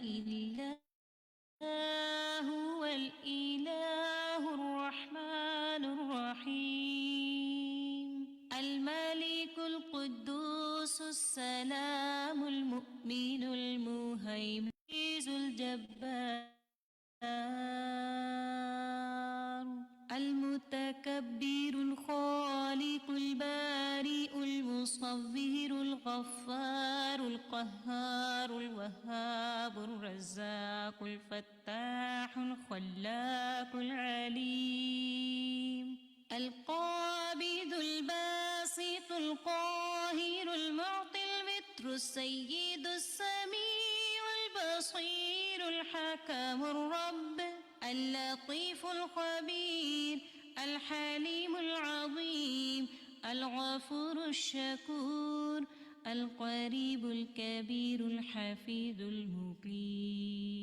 إلا هو الإله الرحمن الرحيم الملك القدوس السلام المؤمن المهيمن العزيز الجبار المتكبر الخالق البارئ المصور الغفار القهار الوهاب الرزاق الفتاح الخلاق العليم القابض الباسط القاهر المعطي المتر السيد السميع البصير الحكم الرب اللطيف الخبير الحليم العظيم الغفور الشكور القريب الكبير الحفيظ المقيت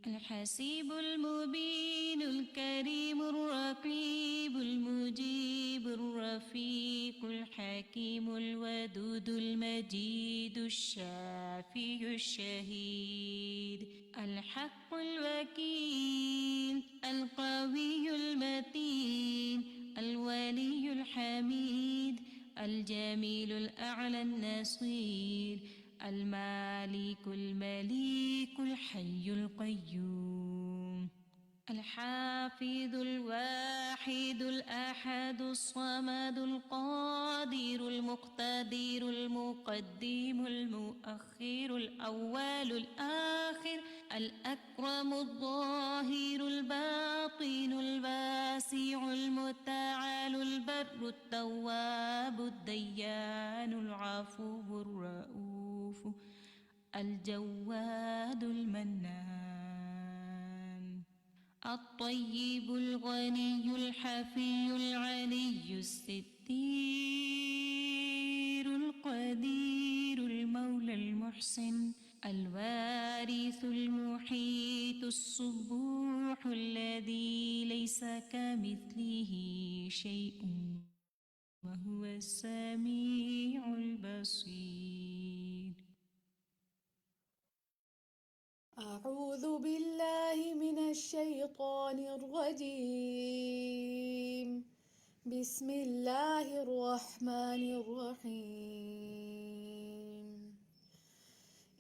الحسيب المبين الكريم الرقيب المجيب الرفيق الحكيم الودود المجيد الشافي الشهيد الحق الوكيل القوي المتين الولي الحميد الجميل الأعلى النصير المالك المليك الحي القيوم الحافظ الواحد الأحد الصمد القادر المقتدر المقدم المؤخر الأول الآخر الأكرم الظاهر الباطن الواسع المتعال البر التواب الديان العفو الرؤوف الجواد المنان الطيب الغني الحفي العلي الستير القدير المولى المحسن الوارث المحيط الصبوح الذي ليس كمثله شيء وهو السميع البصير. أعوذ بالله من الشيطان الرجيم. بسم الله الرحمن الرحيم.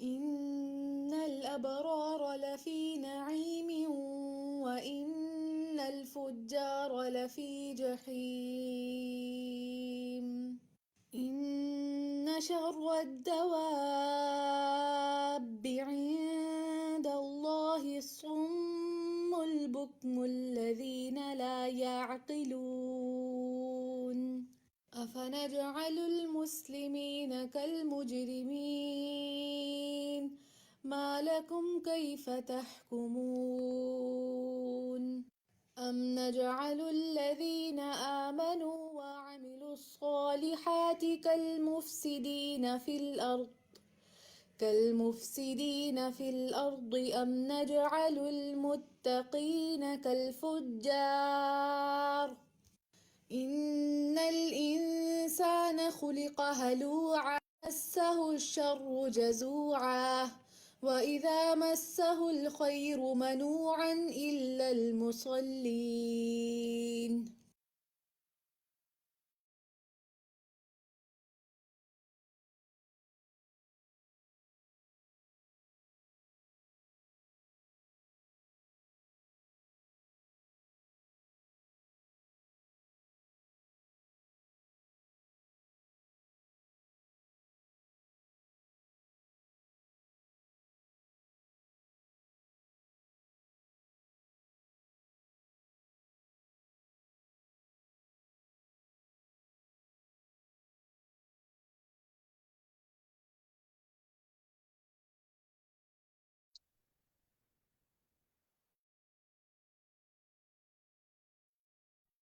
إن الأبرار لفي نعيم وإن الفجار لفي جحيم. إن شر الدواب عند الله الصم البكم الذين لا يعقلون. أفنجعل المسلمين كالمجرمين ما لكم كيف تحكمون أم نجعل الذين آمنوا وعملوا الصالحات كالمفسدين في الأرض أم نجعل المتقين كالفجار إن الإنسان خلق هلوعا مسه الشر جزوعا وإذا مسه الخير منوعا إلا المصلين.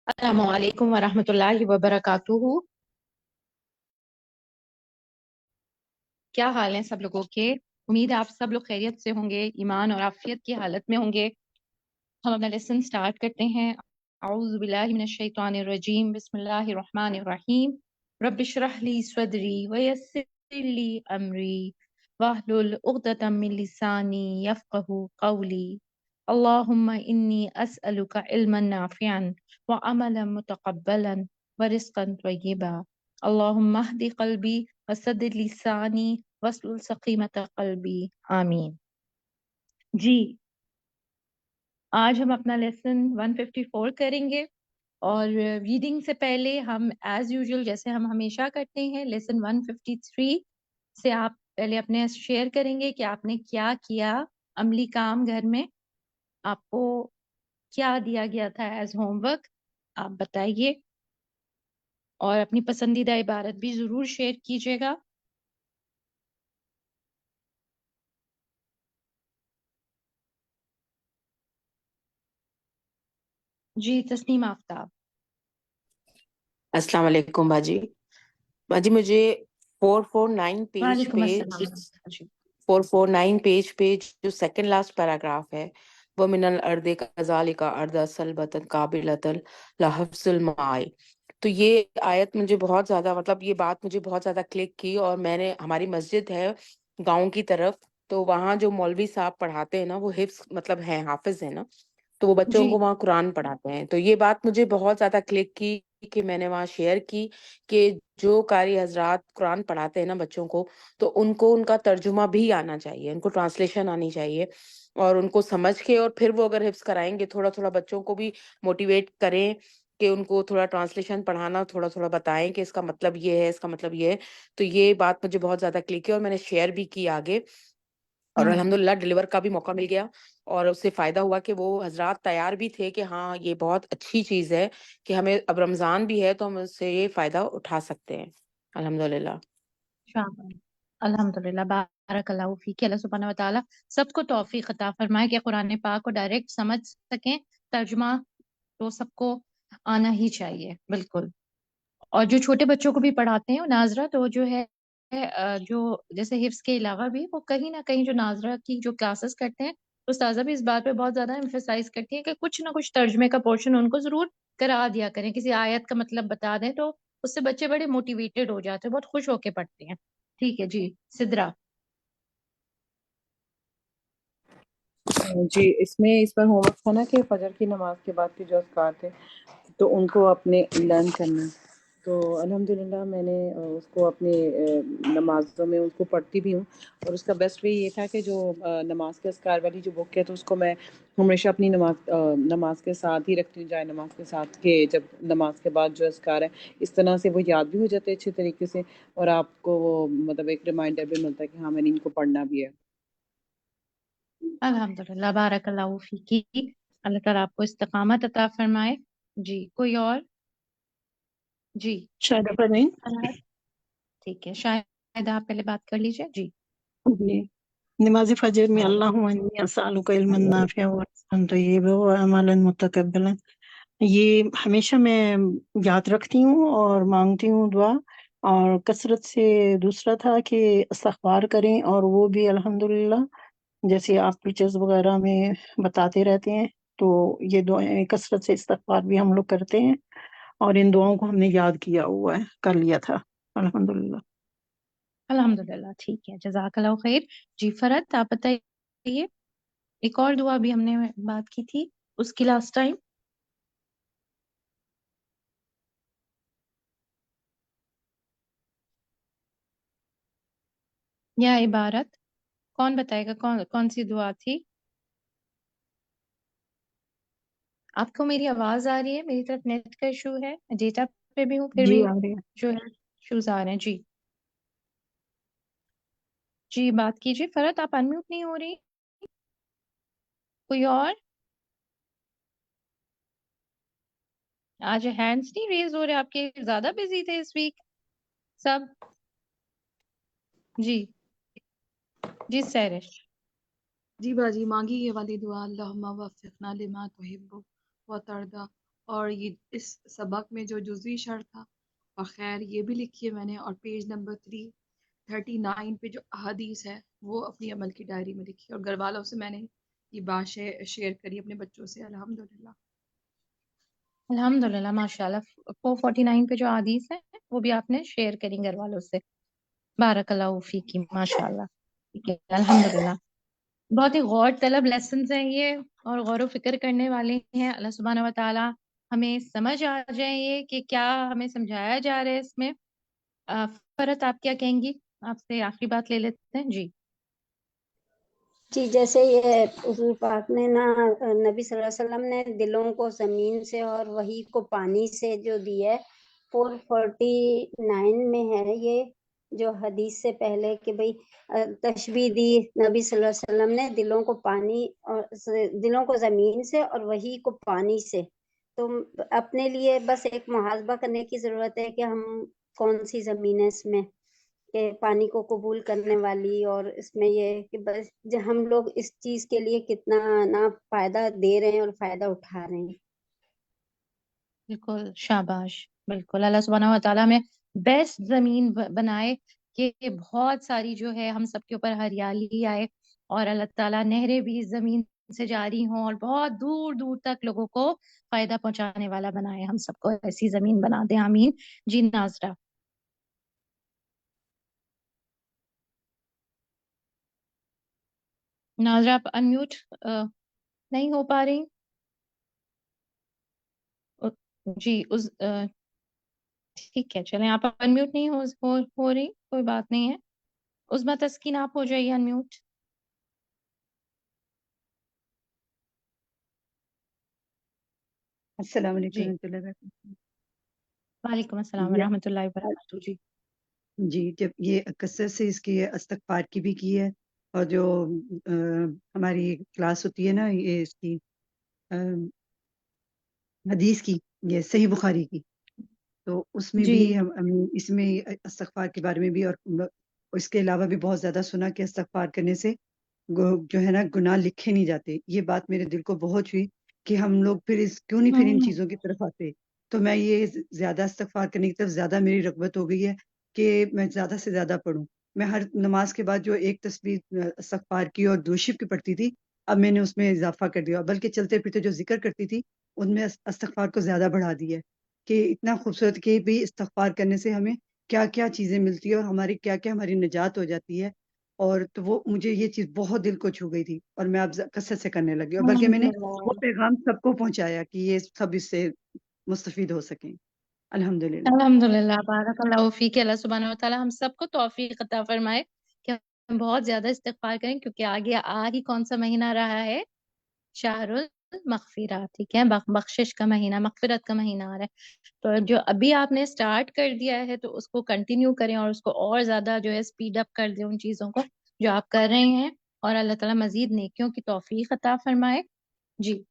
السلام علیکم ورحمۃ اللہ وبرکاتہ. کیا حال ہیں سب لوگوں کے؟ امید ہے آپ سب لوگ خیریت سے ہوں گے، ایمان اور عافیت کی حالت میں ہوں گے. ہم اپنا لیسن سٹارٹ کرتے ہیں. اعوذ باللہ من الشیطان الرجیم، بسم اللہ الرحمن الرحیم. رب اشرح لی صدری ویسر لی امری واحلل عقدة من لساني يفقه قولي. اللهم إني أسألك علما نافعا وعملا متقبلا ورزقا طيبا. اللهم اهد قلبي وسدد لساني واسلل سقيمة قلبی، آمین. جی، آج ہم اپنا لیسن 154 کریں گے، اور ریڈنگ سے پہلے ہم ایز یوزول جیسے ہم ہمیشہ کرتے ہیں لیسن 153 سے آپ پہلے اپنے شیئر کریں گے کہ آپ نے کیا کیا عملی کام گھر میں، آپ کو کیا دیا گیا تھا ایز ہوم ورک، آپ بتائیے، اور اپنی پسندیدہ عبارت بھی ضرور شیئر کیجیے گا. جی تسنیم آفتاب. السلام علیکم باجی. باجی مجھے 449 پیج وعلیکم پہ السلام. جی 449 پیج پہ جو سیکنڈ لاسٹ پیراگراف ہے وہ من الارض کذالک ارض سلبۃ قابلۃ لحفظ الماء. تو یہ آیت مجھے بہت زیادہ مطلب یہ بات مجھے بہت زیادہ کلک کی، اور میں نے ہماری مسجد ہے گاؤں کی طرف، تو وہاں جو مولوی صاحب پڑھاتے ہیں نا وہ حفظ مطلب ہے، حافظ ہے نا، تو وہ بچوں جی کو وہاں قرآن پڑھاتے ہیں. تو یہ بات مجھے بہت زیادہ کلک کی کہ میں نے وہاں شیئر کی کہ جو قاری حضرات قرآن پڑھاتے ہیں نا بچوں کو ان کو ان کا ترجمہ بھی آنا چاہیے، ان کو ٹرانسلیشن آنی چاہیے، اور ان کو سمجھ کے، اور پھر وہ اگر حفظ کرائیں گے تھوڑا تھوڑا بچوں کو بھی موٹیویٹ کریں کہ ان کو تھوڑا ٹرانسلیشن پڑھانا، تھوڑا تھوڑا بتائیں کہ اس کا مطلب یہ ہے، اس کا مطلب یہ ہے. تو یہ بات مجھے بہت زیادہ کلک کی اور میں نے شیئر بھی کی آگے، اور الحمدللہ ڈلیور کا بھی موقع مل گیا، اور اس سے فائدہ ہوا کہ وہ حضرات تیار بھی تھے کہ ہاں یہ بہت اچھی چیز ہے کہ ہمیں اب رمضان بھی ہے تو ہم اس سے یہ فائدہ اٹھا سکتے ہیں. الحمدللہ. شاباش. الحمد للہ، بارک اللہ فیک. اللہ سبحانہ و تعالیٰ سب کو توفیق عطا فرمائے کہ قرآن پاک کو ڈائریکٹ سمجھ سکیں، ترجمہ تو سب کو آنا ہی چاہیے بالکل. اور جو چھوٹے بچوں کو بھی پڑھاتے ہیں ناظرہ، تو جو ہے جو جیسے حفظ کے علاوہ بھی وہ کہیں نہ کہیں جو ناظرہ کی جو کلاسز کرتے ہیں، استاذہ بھی اس بات پہ بہت زیادہ ایمفیسائز کرتی ہیں کہ کچھ نہ کچھ ترجمے کا پورشن ان کو ضرور کرا دیا کریں، کسی آیت کا مطلب بتا دیں تو اس سے بچے بڑے موٹیویٹڈ ہو جاتے ہیں، بہت خوش ہو کے پڑھتے ہیں. ٹھیک ہے جی سدرا. جی اس پر ہوم ورک تھا نا کہ فجر کی نماز کے بعد کے جو اذکار تھے تو ان کو اپنے لرن کرنا. تو الحمدللہ میں نے اس کو اپنے نمازوں میں اس کو پڑھتی بھی ہوں، اور اس کا بیسٹ وے یہ تھا کہ جو نماز کے اذکار والی جو بک ہے تو اس کو میں ہمیشہ اپنی نماز کے ساتھ ہی رکھتی ہوں، جائے نماز کے ساتھ، کہ جب نماز کے بعد جو اذکار ہے اس طرح سے وہ یاد بھی ہو جاتے ہیں اچھے طریقے سے، اور آپ کو وہ مطلب ایک ریمائنڈر بھی ملتا ہے کہ ہاں میں نے ان کو پڑھنا بھی ہے. الحمد للہ، بارک اللہ فیکی. اللہ تعالیٰ آپ کو استقامت عطا فرمائے. جی کوئی اور؟ جی شاید پروین. ٹھیک ہے، شاید آپ پہلے بات کر لیجیے. جی جی نماز فجر میں اللہم انی اسألک علما نافعا ورزقا طیبا وعملا متقبلا، یہ ہمیشہ میں یاد رکھتی ہوں اور مانگتی ہوں دعا، اور کثرت سے دوسرا تھا کہ استغفار کریں، اور وہ بھی الحمدللہ جیسے آپ ٹیچرز وغیرہ میں بتاتے رہتے ہیں، تو یہ دعائیں کثرت سے استغفار بھی ہم لوگ کرتے ہیں، اور ان دعاؤں کو ہم نے یاد کیا ہوا ہے، کر لیا تھا الحمدللہ. الحمد للہ، ٹھیک ہے، جزاک اللہ خیر. جی فرد آپ بتائیے، ایک اور دعا بھی ہم نے بات کی تھی اس کی لاسٹ ٹائم. یا عبارت کون بتائے گا، کون سی دعا تھی؟ آپ کو میری آواز آ رہی ہے؟ میری طرف نیٹ کا ایشو ہے، ڈیٹا پہ بھی ہوں پھر جی بھی آ رہے ہیں. جو ہے ایشوز آ رہے ہیں. جی جی بات کیجیے فرد، آپ انمیوٹ نہیں ہو رہی. کوئی اور؟ آج ہینڈس نہیں ریز ہو رہے آپ کے، زیادہ بزی تھے اس ویک سب. جی جی سیرش. جی باجی مانگی یہ والی دعا، اللہم وفقنا لما تحب و ترضا. اور یہ اس سبق میں جو جزوی شرح تھا اور خیر یہ بھی لکھی ہے میں نے، اور پیج نمبر 339 پہ جو احادیث ہے وہ اپنی عمل کی ڈائری میں لکھی، اور گھر والوں سے میں نے یہ بات شیئر کری اپنے بچوں سے. الحمدللہ. الحمد للہ ماشاء اللہ. 449 پہ جو حدیث ہے وہ بھی آپ نے شیئر کریں گھر والوں سے. بارک اللہ فیکی، ماشاء اللہ. ٹھیک ہے الحمدللہ. بہت ہی غور طلب لیسنز ہیں یہ اور غور و فکر کرنے والے ہیں. اللہ سبحانہ و تعالیٰ ہمیں سمجھ آ جائے یہ کہ کیا ہمیں سمجھایا جا رہا ہے اس میں. فرت آپ کیا کہیں گی؟ آپ سے آخری بات لے لیتے ہیں. جی جی جیسے یہ حضور پاک نے نا نبی صلی اللہ علیہ وسلم نے دلوں کو زمین سے اور وحی کو پانی سے جو دی ہے 449 میں ہے یہ جو حدیث سے پہلے کہ بھئی تشبیہ دی نبی صلی اللہ علیہ وسلم نے دلوں کو پانی اور دلوں کو زمین سے اور وحی کو پانی سے. تو اپنے لیے بس ایک محاسبہ کرنے کی ضرورت ہے کہ ہم کون سی زمین ہے اس میں کہ پانی کو قبول کرنے والی, اور اس میں یہ کہ بس ہم لوگ اس چیز کے لیے کتنا نا فائدہ دے رہے ہیں اور فائدہ اٹھا رہے ہیں. بالکل شاباش. بالکل اللہ سبحانہ و تعالیٰ میں بیسٹ زمین بنائے کہ بہت ساری جو ہے ہم سب کے اوپر ہریالی آئے اور اللہ تعالیٰ نہریں بھی زمین سے جاری ہوں اور بہت دور دور تک لوگوں کو فائدہ پہنچانے والا بنائے. ہم سب کو ایسی زمین بنا دیں آمین. جی ناظرہ. ناظرہ آپ انمیوٹ نہیں ہو پا رہی. جی اس ٹھیک ہے چلیں آپ انمیوٹ نہیں ہو رہی, کوئی بات نہیں ہے. عظمیٰ تسکین آپ ہو جائیے انمیوٹ. السلام علیکم جی ورحمۃ اللہ وبرکاتہ. وعلیکم السلام یہ ورحمۃ اللہ وبرکاتہ. جی جی جب یہ کثرت سے اس کی استغفار کی بھی کی ہے, اور جو ہماری کلاس ہوتی ہے نا یہ اس کی حدیث کی, یہ صحیح بخاری کی, تو اس میں جی بھی ہم اس میں استغفار کے بارے میں بھی اور اس کے علاوہ بھی بہت زیادہ سنا کہ استغفار کرنے سے جو ہے نا گناہ لکھے نہیں جاتے. یہ بات میرے دل کو بہت ہوئی کہ ہم لوگ پھر کیوں نہیں پھر ان چیزوں کی طرف آتے. تو میں یہ زیادہ استغفار کرنے کی طرف زیادہ میری رغبت ہو گئی ہے کہ میں زیادہ سے زیادہ پڑھوں. میں ہر نماز کے بعد جو ایک تسبیح استغفار کی اور درود کی پڑھتی تھی, اب میں نے اس میں اضافہ کر دیا, بلکہ چلتے پھرتے جو ذکر کرتی تھی ان میں استغفار کو زیادہ بڑھا دیا ہے کہ اتنا خوبصورت کہ بھی استغفار کرنے سے ہمیں کیا کیا چیزیں ملتی ہیں اور ہماری کیا کیا ہماری نجات ہو جاتی ہے. اور تو وہ مجھے یہ چیز بہت دل کو چھو گئی تھی اور میں اب کثرت سے کرنے لگی, اور بلکہ میں نے وہ پیغام سب کو پہنچایا کہ یہ سب اس سے مستفید ہو سکیں. الحمدللہ. الحمدللہ بارک اللہ فیک. اللہ سبحانہ و تعالیٰ ہم سب کو توفیق عطا فرمائے کہ ہم بہت زیادہ استغفار کریں, کیونکہ آگے ہی کون سا مہینہ رہا ہے, شہر المغفرہ. ٹھیک ہے, بخشش کا مہینہ, مغفرت کا مہینہ آ رہا ہے. تو جو ابھی آپ نے سٹارٹ کر دیا ہے تو اس کو کنٹینیو کریں اور اس کو اور زیادہ جو ہے اسپیڈ اپ کر دیں ان چیزوں کو جو آپ کر رہے ہیں, اور اللہ تعالیٰ مزید نیکیوں کی توفیق عطا فرمائے. جی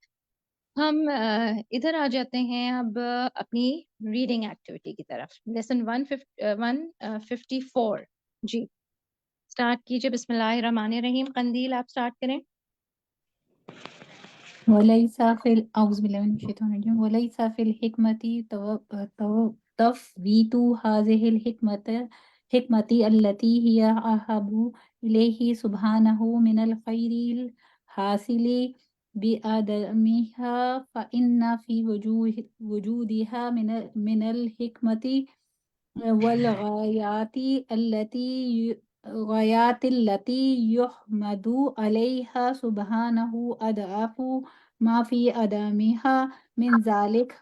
ہم ادھر آ جاتے ہیں اب اپنی ریڈنگ ایکٹیویٹی کی طرف. لیسن 154. جی سٹارٹ کیجئے. بسم اللہ الرحمن الرحیم. قندیل آپ سٹارٹ کریں. وليس في أعوذ بالله من الشيطان الرجيم وليس في الحكمة تفويت هذه الحكمة التي هي أحب إليه سبحانه من الخير الحاصل بآدمها, فإن في وجودها من الحكمة والغايات التي يحمد عليها سبحانه أضعاف ما في عدمها من ذلك.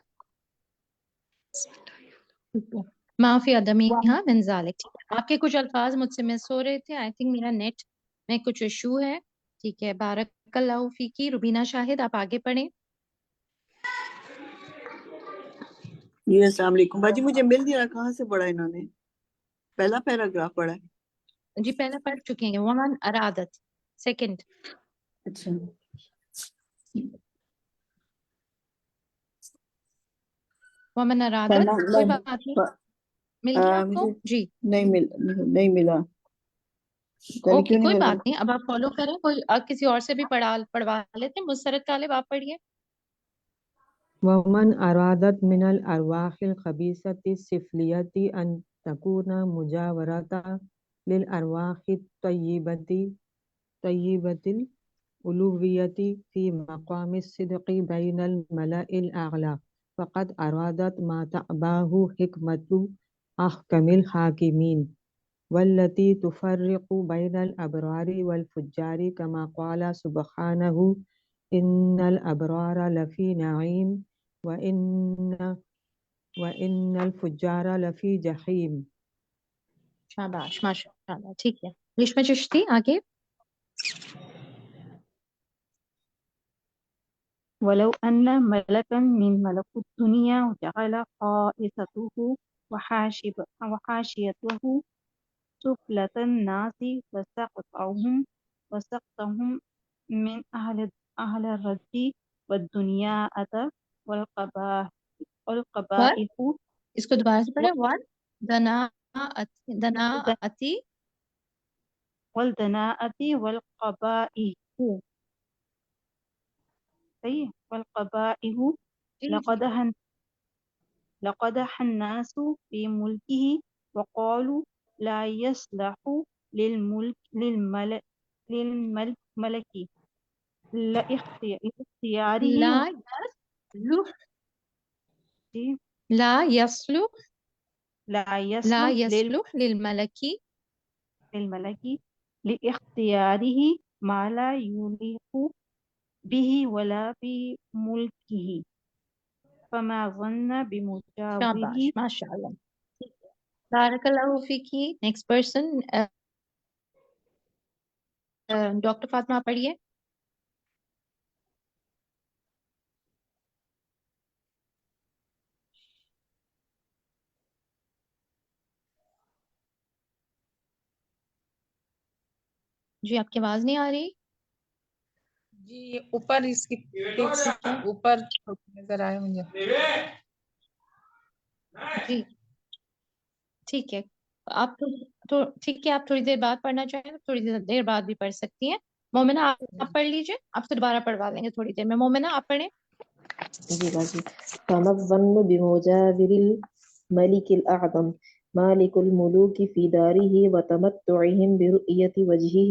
معافی عدمی ہاں من ذالک. آپ کے کچھ الفاظ مجھ سے مس ہو رہے تھے. آئی تھنک میرا نیٹ میں کچھ ایشو ہے. ٹھیک ہے, بارک اللہ فیکی. روبینہ شاہد آپ آگے پڑھیں. جی السلام علیکم. باجی مجھے مل نہیں رہا, کہاں سے پڑھا انہوں نے؟ پہلا پیراگراف پڑھا ہے؟ جی پہلا پڑھ چکے ہیں. ومن ارادت. سیکنڈ. اچھا ومن ارادت. پڑھنا کوئی بات نہیں. مل گیا آپ کو؟ مجھے جی نہیں ملا. پہلے اوکے کیوں نہیں کوئی ملا؟ بات نہیں. اب آپ فالو کریں. کوئی کسی اور سے بھی پڑھوا لیتے ہیں. مسرت طالب آپ پڑھیے. ومن أرادت من الأرواح الخبيثة السفلية أن تكون مجاورة للأرواح الطيبة الألوهية في مقام الصدق بين الملأ الأعلى فقد أرادت ما تأباه حكمة أحكم الحاكمين. والتي تفرق بين الأبرار والفجار كما قال سبحانه إن الأبرار لفي نعيم وإن الفجار لفي جحيم. شاباش ماشاء اللہ. ٹھیک ہے ریشما چشتی آگے. ولو أن ملكا من ملكوت الدنيا جعل خائصته وحاشيته سفلة الناس وسقطهم من أهل الرد والدنياءة والقبائح اس کو دوبارہ سے پڑھیں. وان دناءتی والدناءة والقبائح. صحیح. والقبائح لقدح الناس في ملكه وقالوا لا يصلح للملك لاختياره لا يصلح للملك لاختياره ما لا يليق به ولا بملكه فما ظن بمجاوره. شاباش ماشاء اللہ. بارک اللہ فیکی. نیکسٹ پرسن ڈاکٹر فاطمہ پڑھیے. جی آپ کی آواز نہیں آ رہی. جی اوپر اس کی اوپر نظر آئے مجھے. جی ٹھیک ہے. آپ ٹھیک ہے آپ تھوڑی دیر بعد پڑھنا چاہیں تو تھوڑی دیر بعد بھی پڑھ سکتی ہیں. مومنہ آپ پڑھ لیجیے. آپ سے دوبارہ پڑھوا لیں گے تھوڑی دیر میں. مومنہ آپ پڑھیں. جی باجی. فما الظن بمجاور الملك الأعظم مالك الملوك في داره وتمتعهم برؤية وجهه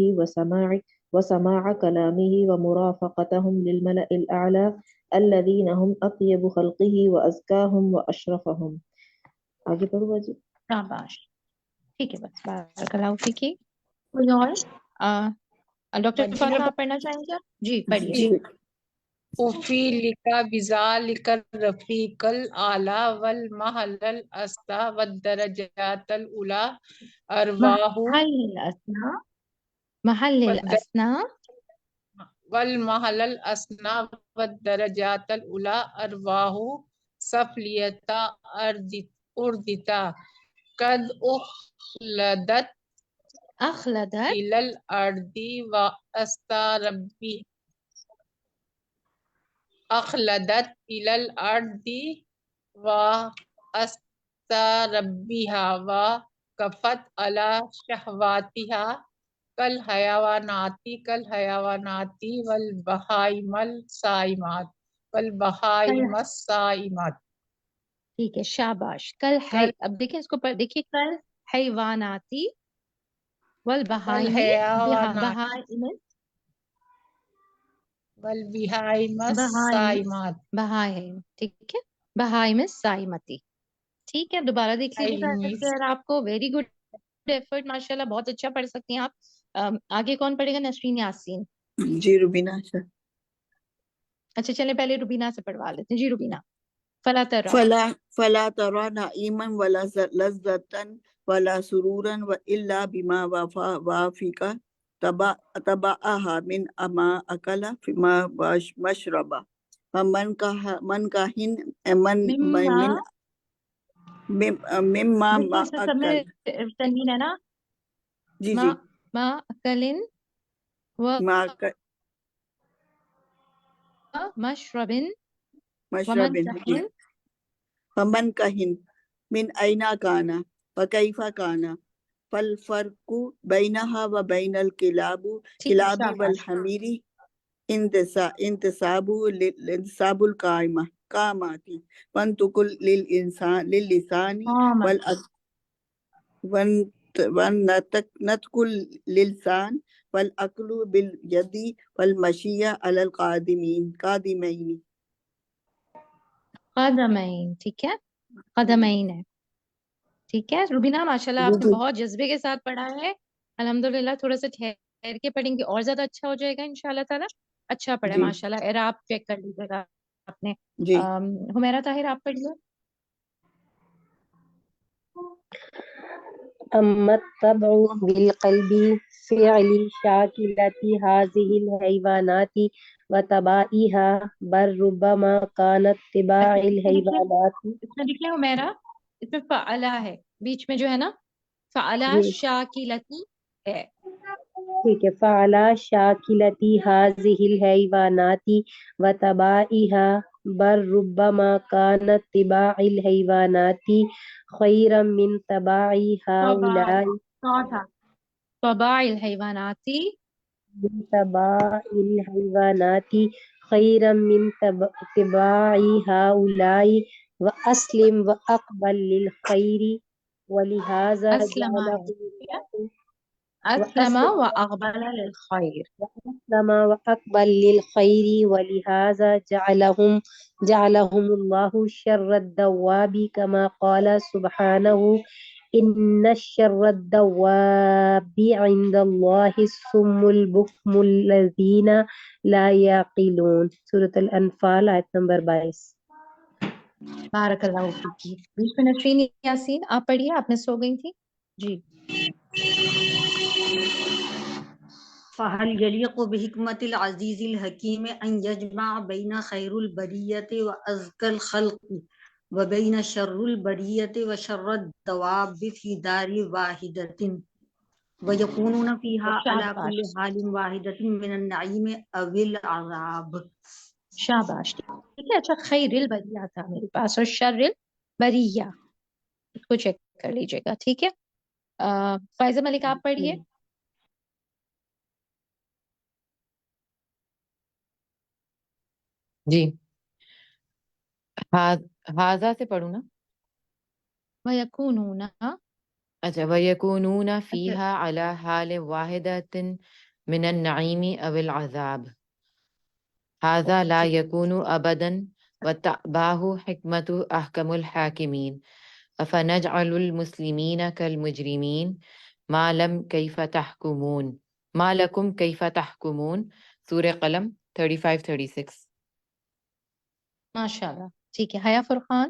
وسماع كلامه ومرافقتهم للملأ الأعلى الذين هم أطيب خلقه وأزكاهم وأشرفهم. آگے پڑھو باجی. شاباش. ٹھیک ہے بس. بارک اللہ فیکی. کوئی اور؟ ڈاکٹر فاطمہ آپ پڑھنا چاہیں گے؟ جی پڑھیے. وفی لکا بذالک الرفیق الاعلی والمحل الاسطی والدرجات الاولی ارواح محل الاسنا والمحل الاسنا والدرجات الاولی ارواح سفلیتا اردتا قد اخلدت الى الارض واستربی أخلدت إلى الأرض وأستربها وكفت على شهواتها كالحيوانات والبهائم الصائمات. ٹھیک ہے شاباش. اب دیکھیں اس کو دیکھیے. کل حیواناتی والبہائم والبهائم. ٹھیک ہے. بہائم الصائمتی. ٹھیک ہے دوبارہ دیکھ لیجیے آپ کو. ویری گڈ ایفرٹ ماشاء اللہ. بہت اچھا پڑھ سکتی ہیں آپ. آگے کون پڑھے گا؟ نسرین یاسین. جی روبینہ. اچھا چلیں پہلے روبینہ سے پڑھوا لیتے ہیں. جی روبینہ. فلا ترى نعيما ولا لذة ولا سرورا إلا بما وافق تبعها من أما أكل فيما مشرب مما أكل. تنوین ہے نا. جی ما أكل مشرب فمن كهن من أين كان وكيف كان فالفرق بينها وبين الكلاب والحمير انتساب القامات منطق للسان ونطق للسان والأكل باليد والمشي على قدمين. ٹھیک ہے. قدمین ہے. ٹھیک ہے روبینہ، ماشاءاللہ جی آپ نے جی بہت جذبے کے ساتھ پڑھا ہے. الحمدللہ تھوڑا سا ٹھہر کے پڑھیں گے اور زیادہ اچھا ہو جائے گا انشاءاللہ تعالیٰ. اچھا پڑھا ہے جی ماشاءاللہ. اعراب چیک کر لیجیے گا آپ نے. جی حمیرہ طاہر آپ پڑھیے. أما الطبع بالقلب فعل شاكلة هذه الحيوانات وتبائها بل ربما كانت تباع اچھا الحيوانات. اس میں دیکھیے حمیرہ، اس میں فعلا ہے بیچ میں جو ہے نا، فعلا جی شاکلتی ہے. ٹھیک ہے. فعلى شاكلة هذه الحيوانات وتبائها بل ربما كانت تباع الحيوانات خيرا من تباع طبع هؤلاء طباع الحیواناتی من تباع الحيوانات خيرا من تباع هؤلاء وأسلم وأقبل للخير ولهذا اسلم جعله ہے، ٹھیک ہے؟ الله اسلم و وأسلم اقبل للخیر. وأسلم وأقبل للخير ولهذا جعلهم الله شر الدواب كما قال سبحانه إن شر الدواب عند الله الصم البكم الذين لا يعقلون. سورة الأنفال آیت نمبر 22. بارک اللہ فیکی. بیچ میں نسرین یاسین آپ پڑھیے، آپ میں سو گئی تھی. جی فهل يليق بحكمة العزيز الحكيم أن يجمع بين خير البرية وأزكى الخلق وبين شر البرية وشر الدواب في دار واحدة ويكونون فيها على كل شاباش حال واحدة من النعيم أو العذاب. شاباش. ٹھیک ہے. اچھا خیر البریہ تھا میرے پاس اور شر البریہ، اس کو چیک کر لیجیے گا. ٹھیک ہے. فائزہ ملک آپ پڑھیے. جی ہاذا سے پڑھوں نا. وَيَكُونُونَ اچھا وَيَكُونُونَ اچھا فِيهَا عَلَى حَالٍ وَاحِدَةٍ مِنَ النَّعِيمِ أَوِ الْعَذَابِ هذا لا ٹھیک ہے. يكون أبدا وتأباه حكمة أحكم الحاكمين أفنجعل المسلمين كالمجرمين ما لم كيف تحكمون ما لكم كيف تحكمون سورة قلم 35-36. ماشاء اللہ. ٹھیک ہے. حیا فرقان.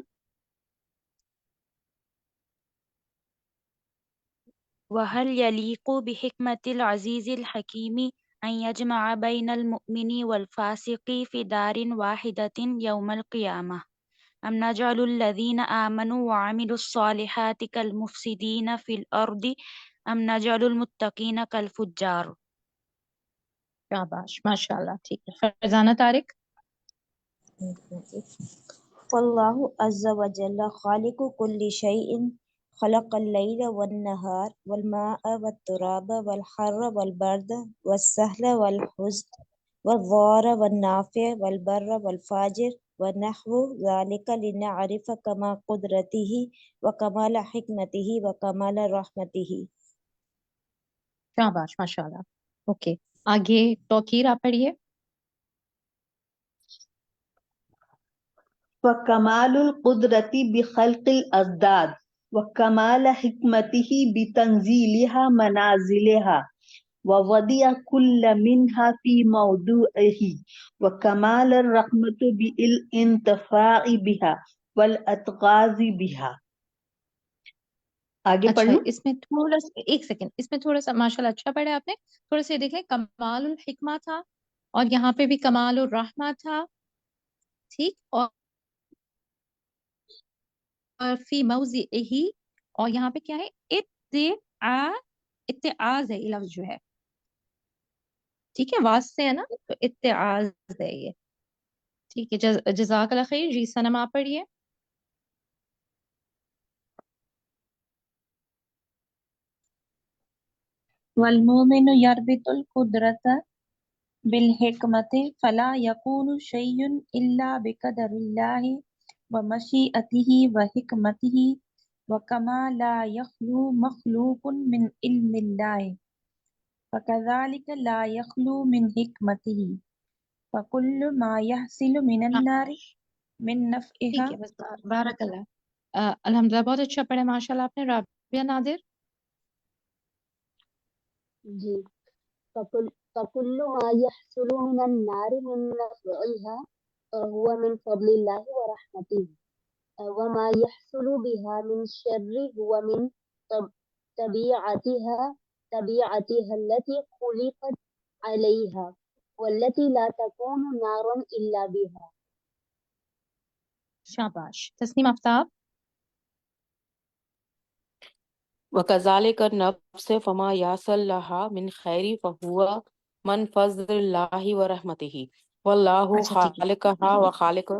وهل يليق بحكمة العزيز الحكيم أن يجمع بين المؤمن والفاسق في دار واحدة يوم القيامة أم نجعل الذين آمنوا وعملوا الصالحات كالمفسدين في الأرض أم نجعل المتقين كالفجار. شاباش ماشاء اللہ. ٹھیک ہے. فرزانہ طارق. والله عز وجل خالق كل شيء خلق الليل والنهار والماء والتراب والحر والبرد والسهل والحزن والضار والنافع والبر والفاجر ونحو ذلك لنعرف كما قدرته وكمال حكمته وكمال رحمته. شاباش ماشاء اللہ. اوکے آگے توقیر آپ پڑھیے. وكمال القدرة بخلق الأضداد وكمال حكمته بتنزيلها منازلها ووضع كل منها في موضوعه وكمال الرحمة بالانتفاع بها والاتغاظ بها. آگے پڑھ اچھا لوں. اس میں تھوڑا سا ایک سیکنڈ، اس میں تھوڑا سا ماشاء اللہ اچھا پڑھا آپ نے. تھوڑا سا یہ دیکھیں کمال الحکمہ تھا اور یہاں پہ بھی کمال الرحمہ تھا. ٹھیک. اور فی موضعہ اور یہاں پہ کیا ہے؟ اتعاظ ہے یہ لفظ جو ہے. ٹھیک ہے. واس سے ہے نا تو اتعاظ ہے یہ. ٹھیک ہے. جزاک اللہ خیر. جی سنم آپ پڑھیے. والمؤمن يربط القدرة بالحكمة فلا يكون شيء إلا بقدر الله ومشيئته وحكمته وكما لا يخلو مخلوق من علم الله فكذلك لا يخلو من حكمته فكل ما يحصل من النار من ٹھیک نفعها. ہے بس بارک اللہ. الحمدللہ بہت اچھا پڑھے ماشاءاللہ آپ نے. رابعہ نادر. جی فكل ما يحصل من النار من نفعها هو من فضل الله ورحمته وما يحصل بها من شر هو من طبيعتها التي خلقت عليها والتي لا تكون نارا إلا بها. شاباش. تسنیم آفتاب. وَكَذَلِكَ النَّفْسُ فَمَا يَحْصَلُ لَهَا مِنْ خَيْرٍ فَهُوَ مِنْ فَضْلِ اللَّهِ وَرَحْمَتِهِ وَاللَّهُ اچھا ٹھیک ہے. خَالِقُهَا وَخَالِقُ.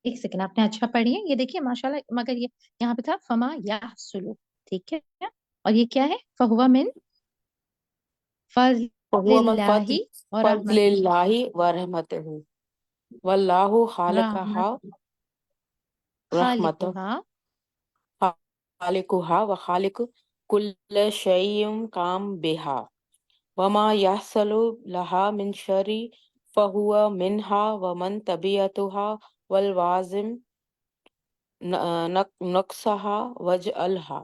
ایک سیکنڈ آپ نے اچھا پڑھی ہے. یہ دیکھیے ماشاءاللہ مگر یہ یہاں پہ تھا فما یحصل. ٹھیک ہے. اور یہ کیا ہے؟ فہو من فضل فَهُوَ مِنْ اللہ فَضْلِ ورحمتہ. اللَّهِ وَرَحْمَتِهِ وَاللَّهُ خَالِقُهَا رَحْمَتُهُ خَالِقُهَا وَخَالِقُ كُلِّ شَيْءٍ قَامَ بِهَا وَمَا يَحْصَلُ لَهَا مِنْ شَرٍّ فَهُوَ مِنْهَا وَمَنْ طَبِيعَتُهَا وَالْوَازِمُ نَقْصَهَا وَجْعَلْهَا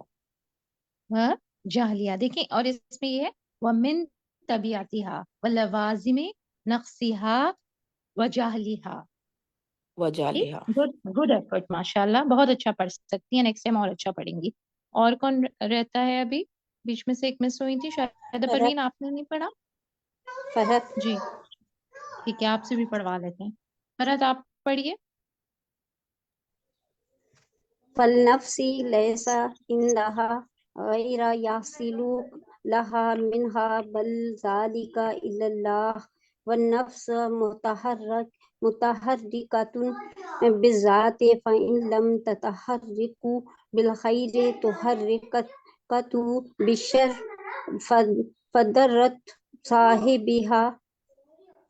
جاہلیہ. دیکھیں اور اس میں یہ ہے ومن طبیعتها واللوازم نقصها وجاہلیها. ٹھیک. گڈ ایفرٹ ماشاءاللہ. بہت اچھا پڑھ سکتی ہیں. نیکسٹ ٹائم اور اچھا پڑھیں گی. اور کون رہتا ہے ابھی؟ بیچ میں سے ایک مس ہوئی تھی شاید. پروین آپ نے نہیں پڑھا؟ فرحت. جی ٹھیک ہے آپ سے بھی پڑھوا لیتے ہیں. فرحت آپ پڑھیے. فالنفس ليس عندها غير يحصل لها منها بل ذلك إلا الله والنفس متحركة بالذات فإن لم تتحرك بالخير تحركت بالشر فضرت صاحبها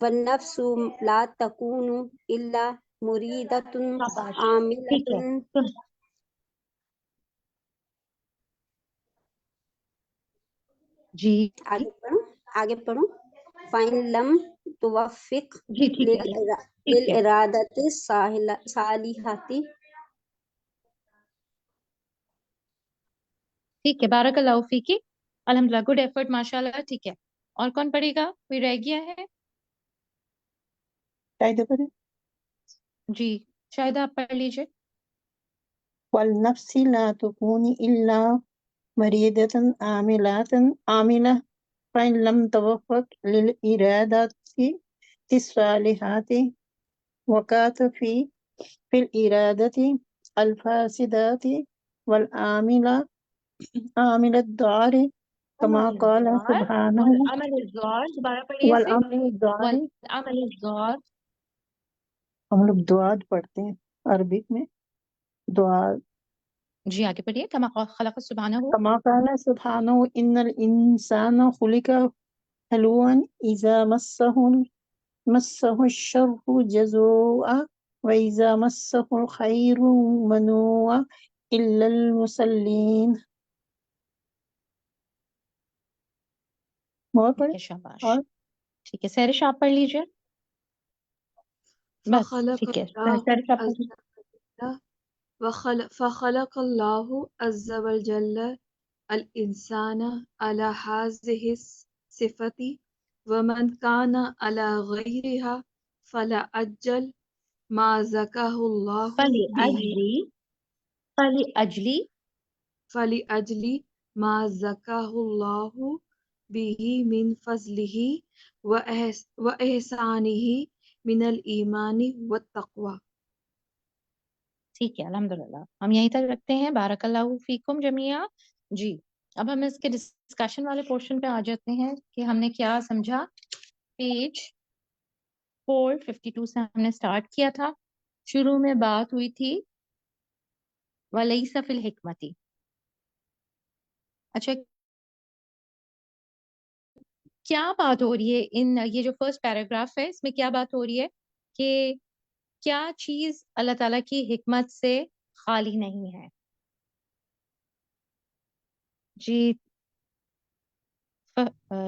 والنفس لا تكون إلا مريدة ٹھیک ہے. عاملة. جی آگے پڑھوں. فَإِن لَمْ تُوَفِّقْ جی ٹھیک ہے ٹھیک ہے. لِلْإِرَادَةِ الصَّالِحَةِ. ٹھیک ہے. بارک اللہ فیکی. الحمدللہ گڈ ایفرٹ ماشاءاللہ. ٹھیک ہے. اور کون پڑھے گا؟ کوئی رہ گیا ہے؟ شاید پڑھے. جی شاید آپ پڑھ لیجیے. والنفس لا تكون إلا مريدة عاملة فإن لم توفق للإرادات الصالحات وقعت في الإرادة الفاسدات عامل الدار كما قال سبحانه والعمل الزوار. دوبارہ پڑھیے اسے. والعمل الدار. والعمل الزوار. ہم لوگ دعاد پڑھتے ہیں عربک میں. دعاد. جی آگے پڑھیے. کما خلق سبحانہ. كما قال سبحانه إن الإنسان خلق هلوعا إذا مسه الشر جزوعا وإذا مسه الخير منوعا إلا المصلين. ٹھیک ہے شاباش. ٹھیک ہے سہرش آپ پڑھ لیجیے. بس ٹھیک ہے. سہرش آپ پڑھ لیجیے. فخلق الله عز وجل الإنسان على هذه الصفة ومن كان على غيرها فلأجل ما زكاه الله فلأجل ما زكاه الله به من فضله وإحسانه من الإيمان والتقوى. ٹھیک ہے الحمدللہ. ہم یہیں تک رکھتے ہیں. بارک اللہ فیکم جمیعا. جی اب ہم اس کے ڈسکشن والے پورشن پہ آ جاتے ہیں کہ ہم نے کیا سمجھا. پیج 452 سے ہم نے سٹارٹ کیا تھا. شروع میں بات ہوئی تھی وَلَيْسَ فِي الْحِكْمَةِ. اچھا کیا بات ہو رہی ہے یہ جو فرسٹ پیراگراف ہے اس میں کیا بات ہو رہی ہے کہ کیا چیز اللہ تعالیٰ کی حکمت سے خالی نہیں ہے. جی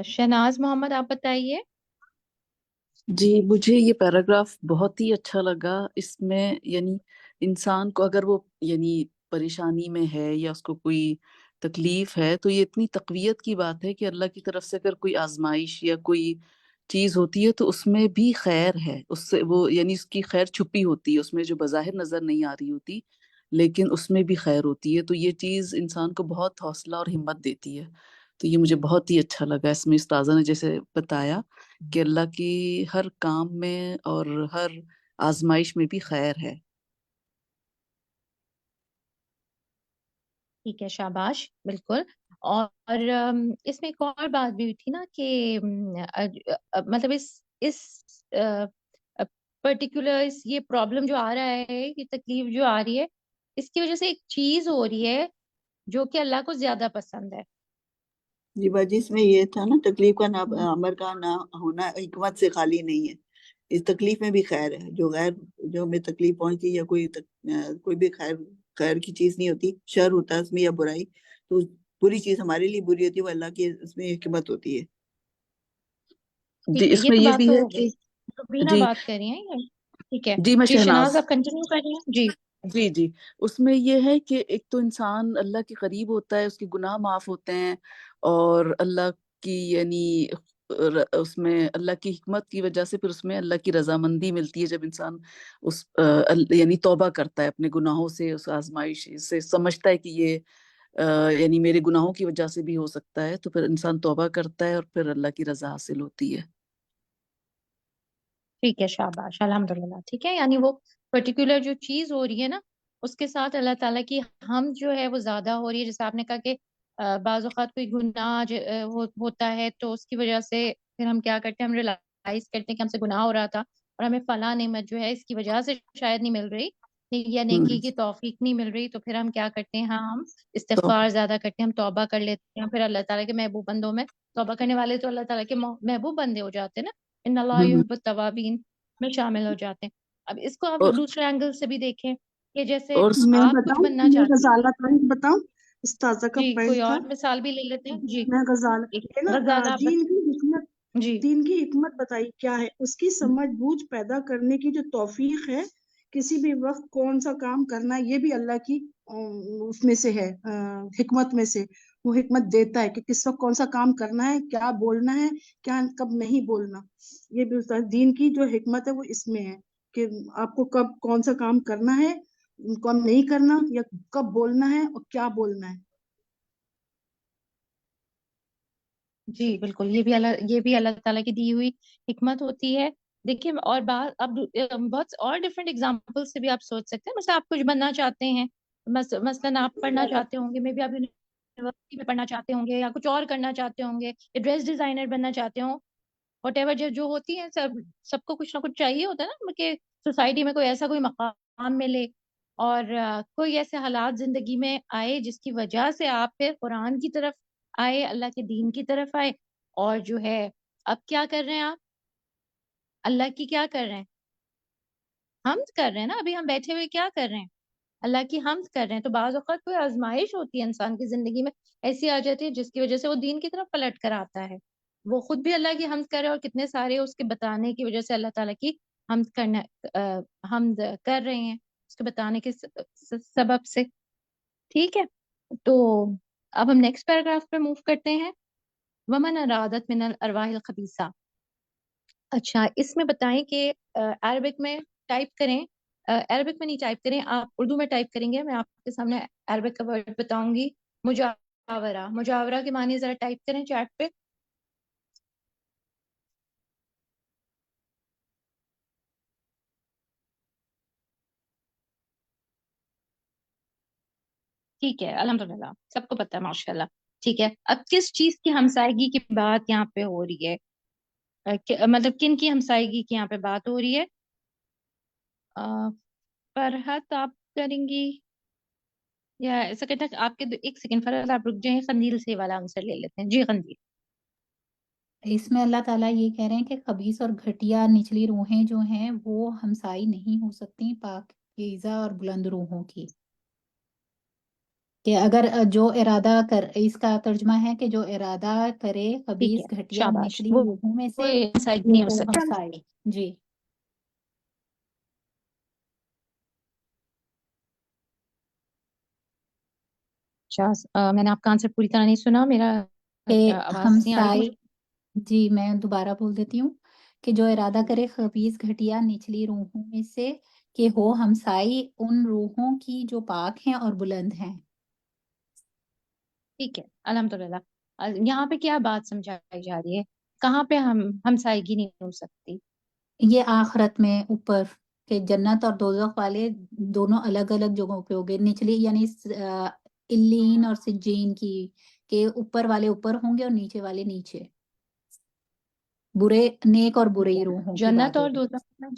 شہناز محمد آپ بتائیے. جی مجھے یہ پیراگراف بہت ہی اچھا لگا. اس میں یعنی انسان کو اگر وہ یعنی پریشانی میں ہے یا اس کو کوئی تکلیف ہے تو یہ اتنی تقویت کی بات ہے کہ اللہ کی طرف سے اگر کوئی آزمائش یا کوئی چیز ہوتی ہے تو اس میں بھی خیر ہے، اس سے وہ یعنی اس کی خیر چھپی ہوتی ہے، اس میں جو بظاہر نظر نہیں آ رہی ہوتی لیکن اس میں بھی خیر ہوتی ہے، تو یہ چیز انسان کو بہت حوصلہ اور ہمت دیتی ہے۔ تو یہ مجھے بہت ہی اچھا لگا اس میں استاذہ نے جیسے بتایا کہ اللہ کی ہر کام میں اور ہر آزمائش میں بھی خیر ہے۔ ٹھیک ہے، شاباش، بالکل۔ اور اس میں ایک اور بات بھی تھی نا کہ مطلب اس پرٹیکولر یہ پرابلم جو آ رہا ہے، یہ تکلیف جو آ رہی ہے، اس کی وجہ سے ایک چیز ہو رہی ہے جو کہ اللہ کو زیادہ پسند ہے۔ جی باجی اس میں یہ تھا نا تکلیف کا نہ امر کا نہ ہونا حکمت سے خالی نہیں ہے، اس تکلیف میں بھی خیر ہے، جو ہمیں تکلیف پہنچی یا کوئی بھی خیر کی چیز نہیں ہوتی، شر ہوتا ہے اس میں یا برائی، تو بری چیز ہمارے لیے بری ہوتی ہے، وہ اللہ کی اس میں حکمت ہوتی ہے۔ ٹھیک ہے، اس یہ میں تو یہ بات بھی تو ہے ہو کہ گئی، روبینہ جی بات کر رہی ہیں یہ، ٹھیک ہے جی میں جی، شناز شہناز آپ کنٹینیو کر رہی ہیں جی۔ جی اس میں یہ ہے کہ ایک تو انسان اللہ کے قریب ہوتا ہے، اس کے گناہ معاف ہوتے ہیں، اور اللہ کی یعنی اس میں اللہ کی حکمت کی وجہ سے پھر اس میں اللہ کی رضامندی ملتی ہے جب انسان اس یعنی توبہ کرتا ہے اپنے گناہوں سے، اس آزمائش سے سمجھتا ہے کہ یہ یعنی میرے گناہوں کی وجہ سے بھی ہو سکتا ہے، تو پھر انسان توبہ کرتا ہے اور پھر اللہ کی رضا حاصل ہوتی ہے۔ ٹھیک ہے، شاباش، الحمدللہ، ٹھیک ہے، یعنی وہ پرٹیکولر جو چیز ہو رہی ہے نا، اس کے ساتھ اللہ تعالیٰ کی ہم جو ہے وہ زیادہ ہو رہی ہے، جیسے آپ نے کہا کہ بعض اوقات کوئی گناہ ہوتا ہے تو اس کی وجہ سے پھر ہم کیا کرتے ہیں، ہم ریلائز کرتے ہیں کہ ہم سے گناہ ہو رہا تھا اور ہمیں فلاں نعمت جو ہے اس کی وجہ سے شاید نہیں مل رہی یا نیکی کی توفیق نہیں مل رہی، تو پھر ہم کیا کرتے ہیں، ہم تو استغفار زیادہ کرتے ہیں، ہم توبہ کر لیتے ہیں، پھر اللہ تعالیٰ کے محبوب بندوں میں توبہ کرنے والے تو اللہ تعالیٰ کے محبوب بندے ہو جاتے ہیں نا، ان اللہ یحب التوابین میں شامل ہو جاتے ہیں۔ اب اس کو آپ اور دوسرے اینگل سے بھی دیکھیں کہ جیسے اور میں آپ کچھ بتاؤں بننا میں چاہتے غزالہ پوائنٹ بتاؤں، استاذہ کا جی، کوئی پوائنٹ تھا، اور مثال بھی لے لیتے ہیں جی، میں غزالہ ایک یہ نا غزالہ آپ جی دین کی حکمت بتائی کیا ہے، اس کی سمجھ بوجھ پیدا کرنے کی جو توفیق ہے، کسی بھی وقت کون سا کام کرنا ہے، یہ بھی اللہ کی اس میں سے ہے، حکمت میں سے وہ حکمت دیتا ہے کہ کس وقت کون سا کام کرنا ہے، کیا بولنا ہے، کیا کب نہیں بولنا، یہ بھی دین کی جو حکمت ہے وہ اس میں ہے کہ آپ کو کب کون سا کام کرنا ہے، کب نہیں کرنا، یا کب بولنا ہے اور کیا بولنا ہے۔ جی بالکل، یہ بھی اللہ تعالیٰ کی دی ہوئی حکمت ہوتی ہے۔ دیکھیے اور بات اب بہت اور ڈفرینٹ ایگزامپل سے بھی آپ سوچ سکتے ہیں، مثلا آپ کچھ بننا چاہتے ہیں، مثلاً آپ پڑھنا چاہتے ہوں گے، میں بھی آپ یونیورسٹی میں پڑھنا چاہتے ہوں گے یا کچھ اور کرنا چاہتے ہوں گے، یا ڈریس ڈیزائنر بننا چاہتے ہوں، وٹ ایور جو ہوتی ہیں، سب کو کچھ نہ کچھ چاہیے ہوتا ہے نا کہ سوسائٹی میں کوئی ایسا کوئی مقام ملے اور کوئی ایسے حالات زندگی میں آئے جس کی وجہ سے آپ پھر قرآن کی طرف آئے، اللہ کے دین کی طرف آئے، اور جو ہے اب کیا کر رہے ہیں آپ، اللہ کی کیا کر رہے ہیں، حمد کر رہے ہیں نا، ابھی ہم بیٹھے ہوئے کیا کر رہے ہیں، اللہ کی حمد کر رہے ہیں۔ تو بعض اوقات کوئی آزمائش ہوتی ہے انسان کی زندگی میں ایسی آ جاتی ہے جس کی وجہ سے وہ دین کی طرف پلٹ کر آتا ہے، وہ خود بھی اللہ کی حمد کر رہے ہیں اور کتنے سارے اس کے بتانے کی وجہ سے اللہ تعالیٰ کی حمد کر رہے ہیں اس کے بتانے کے سبب سے۔ ٹھیک ہے، تو اب ہم نیکسٹ پیراگراف پہ موو کرتے ہیں۔ ومن ارادت من الارواح الخبیثہ، اچھا اس میں بتائیں کہ عربک میں ٹائپ کریں، عربک میں نہیں ٹائپ کریں، آپ اردو میں ٹائپ کریں گے، میں آپ کے سامنے عربک کا ورڈ بتاؤں گی، مجاورہ، مجاورہ کے معنی ذرا ٹائپ کریں چیٹ پہ۔ ٹھیک ہے، الحمدللہ سب کو پتہ ہے، ماشاء اللہ، ٹھیک ہے۔ اب کس چیز کی ہمسائیگی کی بات یہاں پہ ہو رہی ہے، مطلب کن کی ہمسائیگی کی یہاں پہ بات ہو رہی ہے؟ فرحت آپ کریں گی یا ایسا کہتے ہیں آپ کے ایک سیکنڈ فرحت آپ رک جائیں، قندیل سے والا آنسر لے لیتے ہیں، جی قندیل۔ اس میں اللہ تعالیٰ یہ کہہ رہے ہیں کہ خبیث اور گھٹیا نچلی روحیں جو ہیں وہ ہمسائی نہیں ہو سکتی پاکیزہ اور بلند روحوں کی، کہ اگر جو ارادہ اس کا ترجمہ ہے کہ جو ارادہ کرے ٹھیک ہے، خبیث گھٹیا اور شاباش، نچلی وہ روحوں میں سے، ہمسائیگی نہیں ہو وہ سکتی۔ ہمسائی، جی اچھا میں نے آپ کا آنسر پوری طرح نہیں سنا. میرا کہ آواز نہیں آ رہی ہمسائے، مجھے. جی میں دوبارہ بول دیتی ہوں کہ جو ارادہ کرے خبیث گھٹیا نچلی روحوں میں سے کہ ہو ہمسائی ان روحوں کی جو پاک ہیں اور بلند ہیں. ٹھیک ہے الحمدللہ. یہاں پہ کیا بات سمجھائی جا رہی ہے؟ کہاں پہ ہمسائیگی نہیں ہو سکتی؟ یہ آخرت میں اوپر کہ جنت اور دوزخ والے دونوں الگ الگ جگہوں پہ ہوگے. نچلی یعنی الین اور سجین کی، کہ اوپر والے اوپر ہوں گے اور نیچے والے نیچے. برے نیک اور برے روحوں کی جنت بات ہو اور رہی. دوزخ میں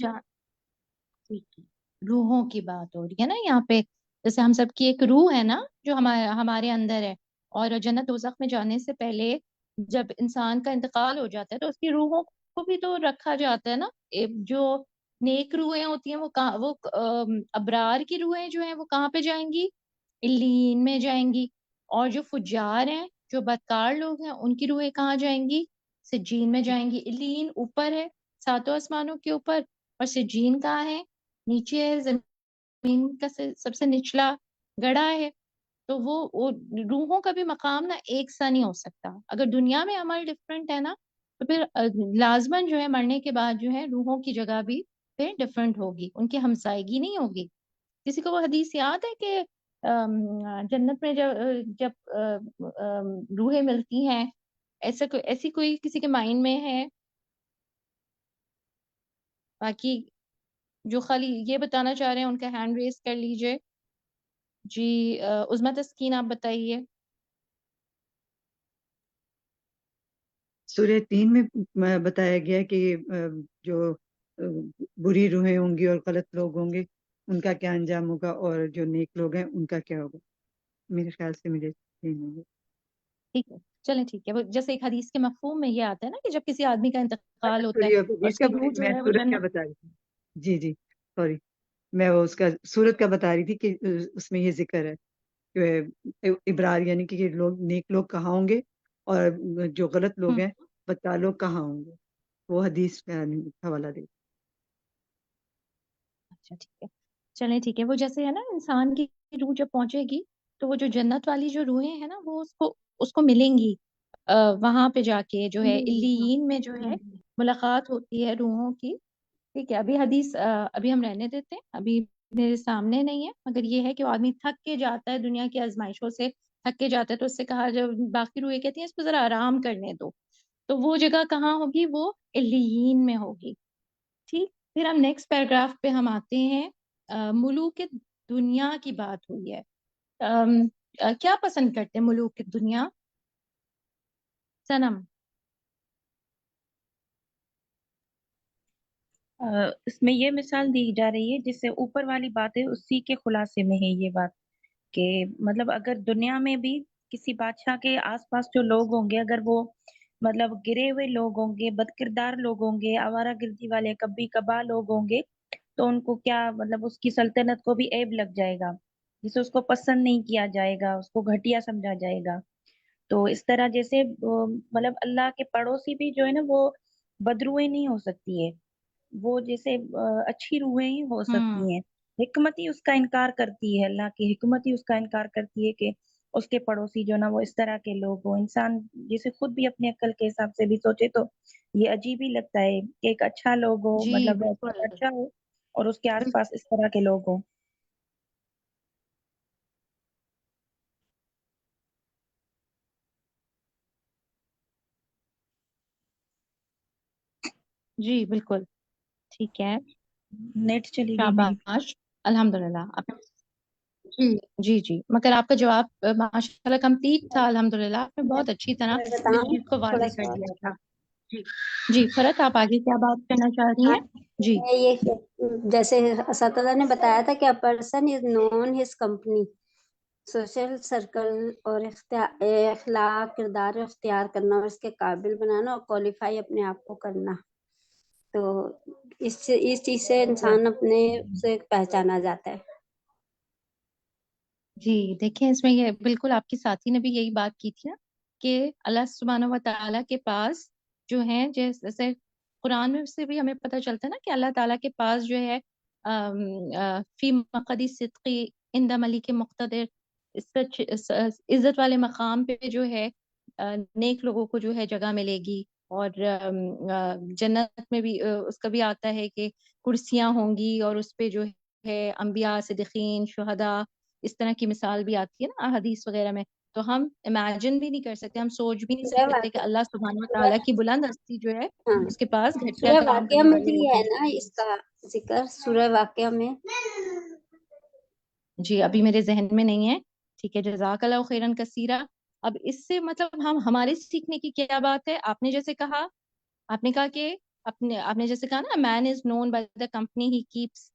ٹھیک ہے. روحوں کی بات ہو رہی ہے نا یہاں پہ. جیسے ہم سب کی ایک روح ہے نا جو ہمارے اندر ہے، اور جنت دوزخ میں جانے سے پہلے جب انسان کا انتقال ہو جاتا ہے تو اس کی روحوں کو بھی تو رکھا جاتا ہے نا. جو نیک روحیں ہوتی ہیں وہ ابرار کی روحیں جو ہیں وہ کہاں پہ جائیں گی؟ الین میں جائیں گی. اور جو فجار ہیں، جو بدکار لوگ ہیں، ان کی روحیں کہاں جائیں گی؟ سجین میں جائیں گی. الین اوپر ہے، ساتوں آسمانوں کے اوپر، اور سجین کہاں ہے؟ نیچے ہے، زمین کا سب سے نچلا گڑھا ہے. تو وہ روحوں کا بھی مقام نا ایک سا نہیں ہو سکتا. اگر دنیا میں عمل ڈفرینٹ ہے نا تو پھر لازماً جو ہے مرنے کے بعد جو ہے روحوں کی جگہ بھی پھر ڈفرینٹ ہوگی، ان کی ہمسائیگی نہیں ہوگی. کسی کو وہ حدیث یاد ہے کہ جنت میں جب روحیں ملتی ہیں، ایسی کوئی کسی کے مائنڈ میں ہے؟ باقی جو خالی یہ بتانا چاہ رہے ہیں ان کا ہینڈ ریز کر لیجئے. جی عظمت تسکین آپ بتائیے. سورہ 3 میں بتایا گیا کہ جو بری روحیں ہوں گی اور غلط لوگ ہوں گے ان کا کیا انجام ہوگا، اور جو نیک لوگ ہیں ان کا کیا ہوگا. میرے خیال سے مجھے ٹھیک ہے چلیں ٹھیک ہے. وہ جیسے ایک حدیث کے مفہوم میں یہ آتا ہے نا کہ جب کسی آدمی کا انتقال ہوتا ہے اور اس کی روح جو میں ہے وہ سورت کیا جنت. بتا رہی تھی. جی سوری، میں وہ اس کا سورت کا بتا رہی تھی کہ اس میں یہ ذکر ہے کہ ابرار یعنی کہ یہ لوگ نیک لوگ کہاں ہوں گے اور جو غلط لوگ ہیں بدکار لوگ کہاں ہوں گے. وہ حدیث کا حوالہ دے. اچھا ٹھیک ہے چلیں ٹھیک ہے. وہ جیسے ہے نا انسان کی روح جب پہنچے گی تو وہ جو جنت والی جو روحیں ہیں نا وہ اس کو ملیں گی وہاں پہ جا کے جو ہے علیین میں جو ہے ملاقات ہوتی ہے روحوں کی. ٹھیک ہے ابھی حدیث ابھی ہم رہنے دیتے ہیں، ابھی میرے سامنے نہیں ہے، مگر یہ ہے کہ وہ آدمی تھک کے جاتا ہے دنیا کی آزمائشوں سے، تھک کے جاتا ہے تو اس سے کہا جب باقی روحیں کہتی ہیں اس کو ذرا آرام کرنے دو، تو وہ جگہ کہاں ہوگی؟ وہ علیین میں ہوگی. ٹھیک پھر ہم نیکسٹ پیراگراف پہ ہم آتے ہیں. ملوک دنیا کی بات ہوئی ہے. کیا پسند کرتے ہیں ملوک دنیا؟ سنم. اس میں یہ مثال دی جا رہی ہے جس سے اوپر والی بات ہے اسی کے خلاصے میں ہے یہ بات کہ مطلب اگر دنیا میں بھی کسی بادشاہ کے آس پاس جو لوگ ہوں گے اگر وہ مطلب گرے ہوئے لوگ ہوں گے، بد کردار لوگ ہوں گے، آوارہ گردی والے کبھی کبھار لوگ ہوں گے تو ان کو کیا مطلب اس کی سلطنت کو بھی عیب لگ جائے گا، جسے اس کو پسند نہیں کیا جائے گا، اس کو گھٹیا سمجھا جائے گا. تو اس طرح جیسے مطلب اللہ کے پڑوسی بھی جو ہے نا وہ بدروئیں نہیں ہو سکتی ہے، وہ جیسے اچھی روحیں ہی ہو سکتی ہیں. حکمت ہی اس کا انکار کرتی ہے، اللہ کی حکمت ہی اس کا انکار کرتی ہے کہ اس کے پڑوسی جو نا وہ اس طرح کے لوگ ہوں. انسان جسے خود بھی اپنے عقل کے حساب سے بھی سوچے تو یہ عجیب ہی لگتا ہے کہ ایک اچھا لوگ ہو، جی مطلب بالکل اچھا ہو اور اس کے آس پاس اس طرح کے لوگ ہوں. جی بالکل ٹھیک ہے. نیٹ چلی گئی میری. شاباش الحمدللہ. جی مگر آپ کا جواب ماشاء اللہ کمپلیٹ تھا الحمدللہ. آپ نے بہت اچھی طرح میں اس بتاؤں چیز کو تھوڑا واضح کر سا؟ دیا تھا. جی فرت آپ آگے کیا بات کرنا چاہ رہی ہیں؟ جی یہ جیسے اساتذہ نے بتایا تھا کہ a person is known his company، social circle اور اخلاق کردار اختیار کرنا اور اس کے قابل بنانا اور کوالیفائی اپنے آپ کو کرنا. تو اس چیز سے انسان اپنے سے پہچانا جاتا ہے. جی دیکھیں اس میں یہ بالکل آپ کی ساتھی نے بھی یہی بات کی تھی نا کہ اللہ سبحانہ و تعالیٰ کے پاس جو ہیں جیسے قرآن میں سے بھی ہمیں پتہ چلتا ہے نا کہ اللہ تعالیٰ کے پاس جو ہے فی مقدی صدقی عند ملک مقتدر، عزت والے مقام پہ جو ہے نیک لوگوں کو جو ہے جگہ ملے گی، اور جنت میں بھی اس کا بھی آتا ہے کہ کرسیاں ہوں گی اور اس پہ جو ہے انبیاء، صدیقین، شہداء، اس طرح کی مثال بھی آتی ہے نا احادیث وغیرہ میں. تو ہم امیجن بھی نہیں کر سکتے، ہم سوچ بھی نہیں سورہ سکتے کہ واقعہ اللہ سبحانہ وتعالیٰ کی بلند ہستی جو ہے ہاں اس کے پاس گھٹیا سورہ کام واقعہ کرنے میں والے بھی لوگ ہے ہیں. نا اس کا ذکر، سورہ واقعہ میں. جی ابھی میرے ذہن میں نہیں ہے. ٹھیک ہے، جزاک اللہ خیرن کثیرہ. اب اس سے مطلب ہمارے سیکھنے کی کیا بات ہے؟ آپ نے جیسے کہا، آپ نے کہا کہ آپ نے جیسے کہا نا man is known by the company he keeps.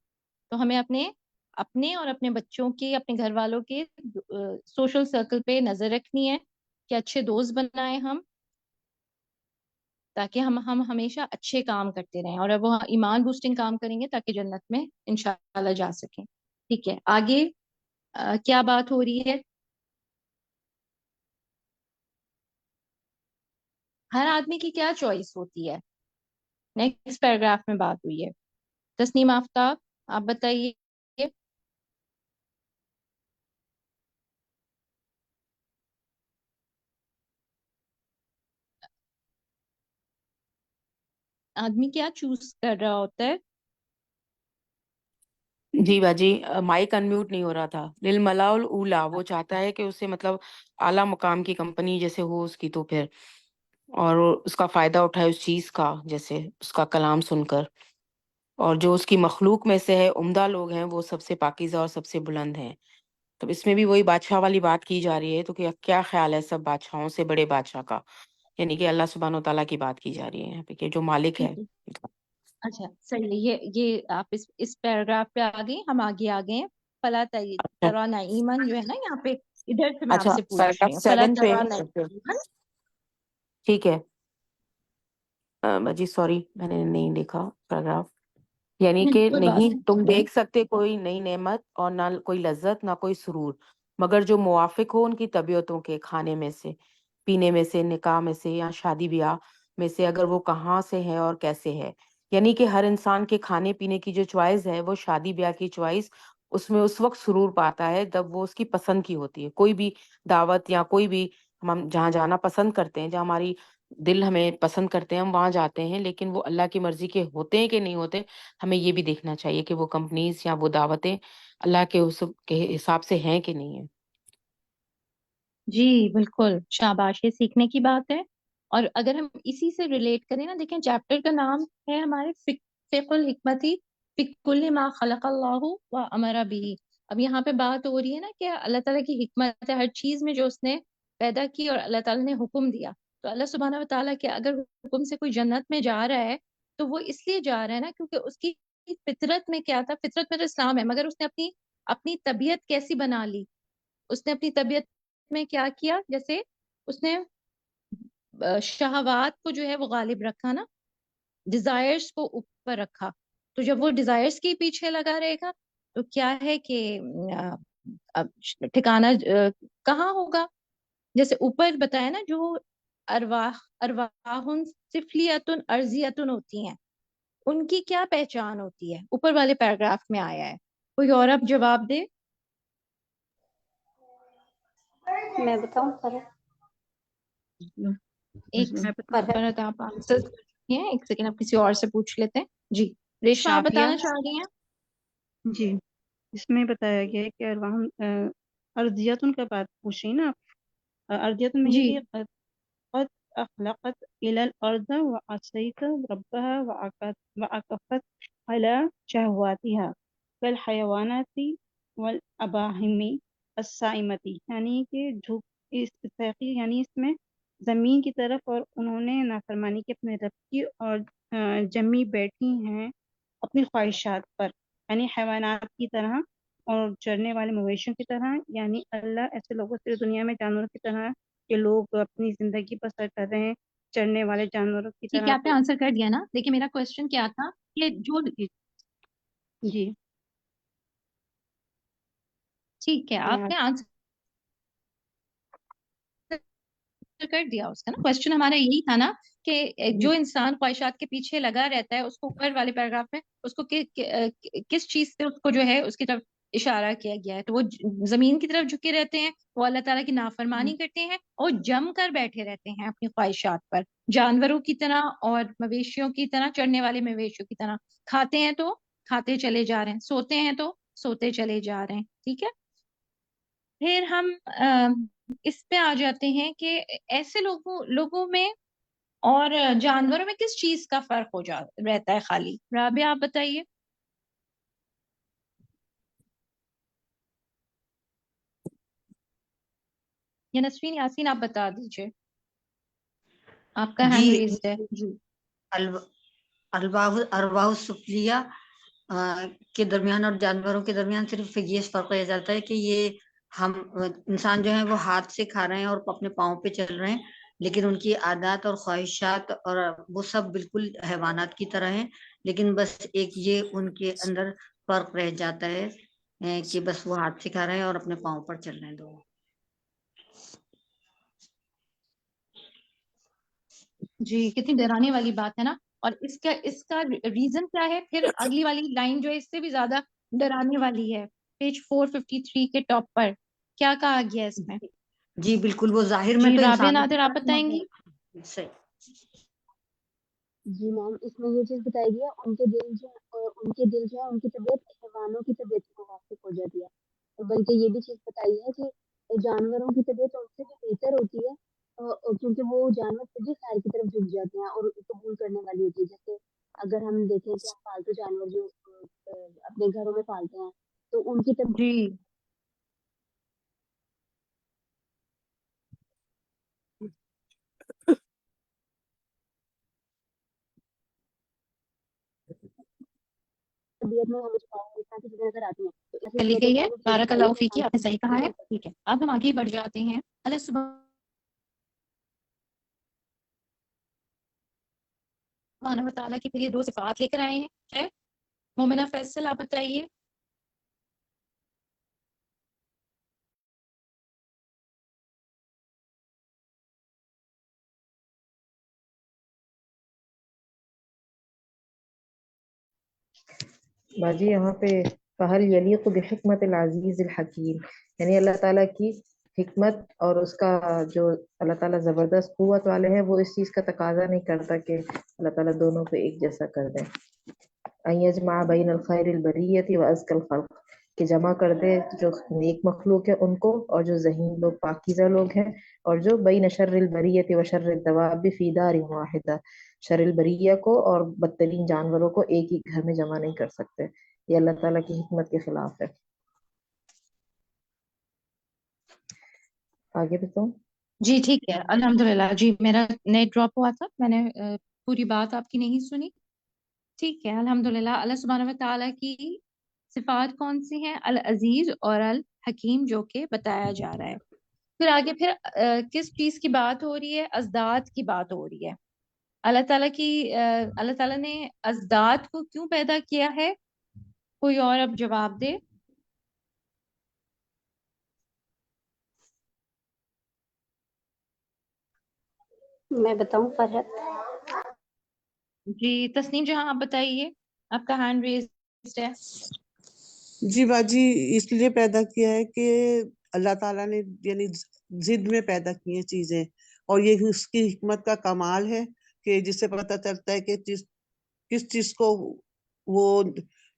تو ہمیں اپنے اور اپنے بچوں کے، اپنے گھر والوں کے سوشل سرکل پہ نظر رکھنی ہے کہ اچھے دوست بنائیں ہم، تاکہ ہم ہمیشہ اچھے کام کرتے رہیں اور وہ ایمان بوسٹنگ کام کریں گے تاکہ جنت میں انشاءاللہ جا سکیں. ٹھیک ہے، آگے کیا بات ہو رہی ہے؟ ہر آدمی کی کیا چوائس ہوتی ہے؟ نیکسٹ پیراگراف میں بات ہوئی ہے. تسنیم آفتاب آپ بتائیے. آدمی کیا چوز کر رہا ہوتا ہے؟ جی باجی، مائک انمیوٹ نہیں ہو رہا تھا. للملاء الاولیٰ، وہ چاہتا ہے کہ اسے مطلب اعلیٰ مقام کی کمپنی جیسے ہو اس کی، تو پھر اور اس کا فائدہ اٹھائے اس چیز کا، جیسے اس کا کلام سن کر. اور جو اس کی مخلوق میں سے ہے عمدہ لوگ ہیں وہ سب سے پاکیزہ اور سب سے بلند ہیں. تو اس میں بھی وہی بادشاہ والی بات کی جا رہی ہے. تو کیا خیال ہے سب بادشاہوں سے بڑے بادشاہ کا؟ یعنی کہ اللہ سبحانہ و تعالیٰ کی بات کی جا رہی ہے یہاں پہ کہ جو مالک ہے. ٹھیک ہے، اچھا صحیح ہے. یہ آپ اس پیراگراف پہ آ گئے، ہم آگے آ گئے ہیں. فلا ترى نعیما جو ہے نا یہاں پہ، ادھر سے میں آپ اچھا، سے پوچھ رہی پیراگراف ہوں. فلا 7 پہ. ترى نعیما. ٹھیک ہے جی، سوری میں نے نہیں دیکھا پیراگراف. یعنی کہ کوئی بات نہیں تم نہیں. دیکھ سکتے کوئی نئی نعمت اور نہ کوئی لذت نہ کوئی سرور، مگر جو موافق ہو ان کی طبیعتوں کے، کھانے میں سے، پینے میں سے، نکاح میں سے یا شادی بیاہ میں سے، اگر وہ کہاں سے ہے اور کیسے ہے. یعنی کہ ہر انسان کے کھانے پینے کی جو چوائس ہے وہ شادی بیاہ کی چوائس اس میں اس وقت سرور پاتا ہے جب وہ اس کی پسند کی ہوتی ہے. کوئی بھی دعوت یا کوئی بھی ہم جہاں جانا پسند کرتے ہیں، جہاں ہماری دل ہمیں پسند کرتے ہیں، ہم وہاں جاتے ہیں. لیکن وہ اللہ کی مرضی کے ہوتے ہیں کہ نہیں ہوتے، ہمیں یہ بھی دیکھنا چاہیے کہ وہ کمپنیز یا وہ دعوتیں اللہ کے حساب سے ہیں کہ نہیں ہیں. جی بالکل، شاباش، یہ سیکھنے کی بات ہے. اور اگر ہم اسی سے ریلیٹ کریں نا، دیکھیں چیپٹر کا نام ہے ہمارے فقہ الحکمتی فی کل ما خلق اللہ و امر بھی. اب یہاں پہ بات ہو رہی ہے نا کہ اللہ تعالیٰ کی حکمت ہے ہر چیز میں جو اس نے پیدا کی اور اللہ تعالیٰ نے حکم دیا. تو اللہ سبحانہ و تعالیٰ کے اگر حکم سے کوئی جنت میں جا رہا ہے تو وہ اس لیے جا رہا ہے نا کیونکہ اس کی فطرت میں کیا تھا. فطرت میں تو اسلام ہے، مگر اس نے اپنی طبیعت کیسی بنا لی. اس نے اپنی طبیعت میں کیا کیا، جیسے اس نے شہوات کو جو ہے وہ غالب رکھا نا، ڈیزائرز کو اوپر رکھا. تو جب وہ ڈیزائرز کے پیچھے لگا رہے گا تو کیا ہے کہ ٹھکانہ کہاں ہوگا. جیسے اوپر بتایا نا، جو ارواح سفلیتن ارضیتن ہوتی ہیں، ان کی کیا پہچان ہوتی ہے، اوپر والے پیراگراف میں آیا ہے. کوئی اور اب جواب دے. میں بتاؤں فرق؟ ایک فرحت آپ آنسر ہیں، ایک سیکنڈ آپ کسی اور سے پوچھ لیتے ہیں. جی ریشما، آپ شافیہ. بتانا چاہ رہی ہیں؟ جی، اس میں بتایا گیا ہے کہ ارضیتن کا بات پوچھ رہی نا آپ. ارضیتن میں جی یہ کہ قد اخلقت الى الارض وعصيت ربها وعكفت على شهواتها كالحيوانات والاباہم السائمتی. یعنی کہ اس تحقیق یعنی اس میں زمین کی طرف اور انہوں نے نافرمانی کی اپنے رب کی اور جمی بیٹھی ہیں اپنی خواہشات پر، یعنی حیوانات کی طرح اور چرنے والے مویشیوں کی طرح. یعنی اللہ ایسے لوگوں سے دنیا میں جانوروں کی طرح کہ لوگ اپنی زندگی بسر کر رہے ہیں چرنے والے جانوروں کی ٹھیک ہے، طرح. آپ نے آنسر کر دیا نا. دیکھیں میرا کوشچن کیا تھا کہ جو جی ٹھیک ہے آپ نے آنسر کر دیا اس کا نا. کوشچن ہمارا یہی تھا نا کہ جو انسان خواہشات کے پیچھے لگا رہتا ہے اس کو اوپر والے پیراگراف میں اس کو کس چیز سے اس کو جو ہے اس کی طرف اشارہ کیا گیا ہے. تو وہ زمین کی طرف جھکے رہتے ہیں, وہ اللہ تعالیٰ کی نافرمانی کرتے ہیں اور جم کر بیٹھے رہتے ہیں اپنی خواہشات پر, جانوروں کی طرح اور مویشیوں کی طرح, چڑھنے والے مویشیوں کی طرح. کھاتے ہیں تو کھاتے چلے جا رہے ہیں, سوتے ہیں تو سوتے چلے جا رہے ہیں. ٹھیک ہے, پھر ہم اس پہ آ جاتے ہیں کہ ایسے لوگوں میں اور جانوروں میں کس چیز کا فرق رہتا ہے خالی. رابعہ آپ بتائیے. یا نسرین یاسین آپ بتا دیجیے, آپ کا ہینڈ جی ریزڈ ہے. جی ارواح السفلیہ کے درمیان اور جانوروں کے درمیان صرف یہ فرق رہ جاتا ہے کہ یہ ہم انسان جو ہیں وہ ہاتھ سے کھا رہے ہیں اور اپنے پاؤں پہ چل رہے ہیں, لیکن ان کی عادات اور خواہشات اور وہ سب بالکل حیوانات کی طرح ہیں, لیکن بس ایک یہ ان کے اندر فرق رہ جاتا ہے کہ بس وہ ہاتھ سے کھا رہے ہیں اور اپنے پاؤں پر چل رہے ہیں دونوں. جی, کتنی ڈرانے والی بات ہے نا. اور اس کا ریزن کیا ہے؟ پھر اگلی والی لائن جو ہے اس سے بھی زیادہ ڈرانے والی ہے, پیج 453 کے ٹاپ پر کیا کہا گیا اس میں؟ جی بالکل, وہ ظاہر میں جی تو رابعہ انسانوں کی نادر آپ طرح بتائیں گی. صحیح. جی میم, اس میں یہ چیز بتائی گئی ہے ان کے دل جو ہے ان کی طبیعت حیوانوں کی طبیعت سے موافق ہو جاتی ہے, اور بلکہ یہ بھی چیز بتائی ہے کہ جانوروں کی طبیعت ان سے بھی بہتر ہوتی ہے, کیونکہ وہ جانور خود ہی خیر کی طرف جھک جاتے ہیں اور قبول کرنے والی ہوتی ہے. جیسے اگر ہم دیکھیں کہ ہم پالتو جانور جو اپنے گھروں میں پالتے ہیں تو ان کی طبیعت جی میں ہمیں چیزیں نظر آتی ہیں, تو ایسی چلی صورتوں گئی میں ہے. ہمیں چیز بارک بتائی اللہ ہے فیکی, آپ نے صحیح کہا ہے. ٹھیک ہے, اب ہم آگے بڑھ جاتے ہیں. اللہ سبحانہ و تعالیٰ کے لیے 2 صفات لے کر آئے ہیں. مومنہ فیصل آپ بتائیے. باجی یہاں پہ فہل یلیق بحکمت العزیز الحکیم, یعنی اللہ تعالیٰ کی حکمت اور اس کا جو اللہ تعالیٰ زبردست قوت والے ہیں وہ اس چیز کا تقاضا نہیں کرتا کہ اللہ تعالیٰ دونوں کو ایک جیسا کر دیں. ان یجمع بین الخیر البریۃ وازکی الخلق, کہ جمع کر دے جو نیک مخلوق ہے ان کو اور جو ذہین لوگ پاکیزہ لوگ ہیں, اور جو بین شر البریۃ وشر الدواب فی دار واحدہ, شر البریہ کو اور بدترین جانوروں کو ایک ہی گھر میں جمع نہیں کر سکتے. یہ اللہ تعالیٰ کی حکمت کے خلاف ہے. آگے بتاؤں. جی ٹھیک ہے, الحمدللہ. جی میرا نیٹ ڈراپ ہوا تھا, میں نے پوری بات آپ کی نہیں سنی. ٹھیک ہے, الحمدللہ. اللہ سبحانہ و تعالیٰ کی صفات کون سی ہیں؟ العزیز اور الحکیم, جو کہ بتایا جا رہا ہے. پھر آگے کس چیز کی بات ہو رہی ہے؟ ازداد کی بات ہو رہی ہے. اللہ تعالیٰ نے ازداد کو کیوں پیدا کیا ہے؟ کوئی اور اب جواب دے. میں بتاؤں فرحت؟ جی تسنیم جہاں آپ بتائیے, آپ کا ہینڈ ریزڈ ہے. جی باجی, اس لیے پیدا کیا ہے کہ اللہ تعالیٰ نے یعنی ضد میں پیدا کی ہیں چیزیں, اور یہ اس کی حکمت کا کمال ہے کہ جس سے پتہ چلتا ہے کہ کس چیز کو وہ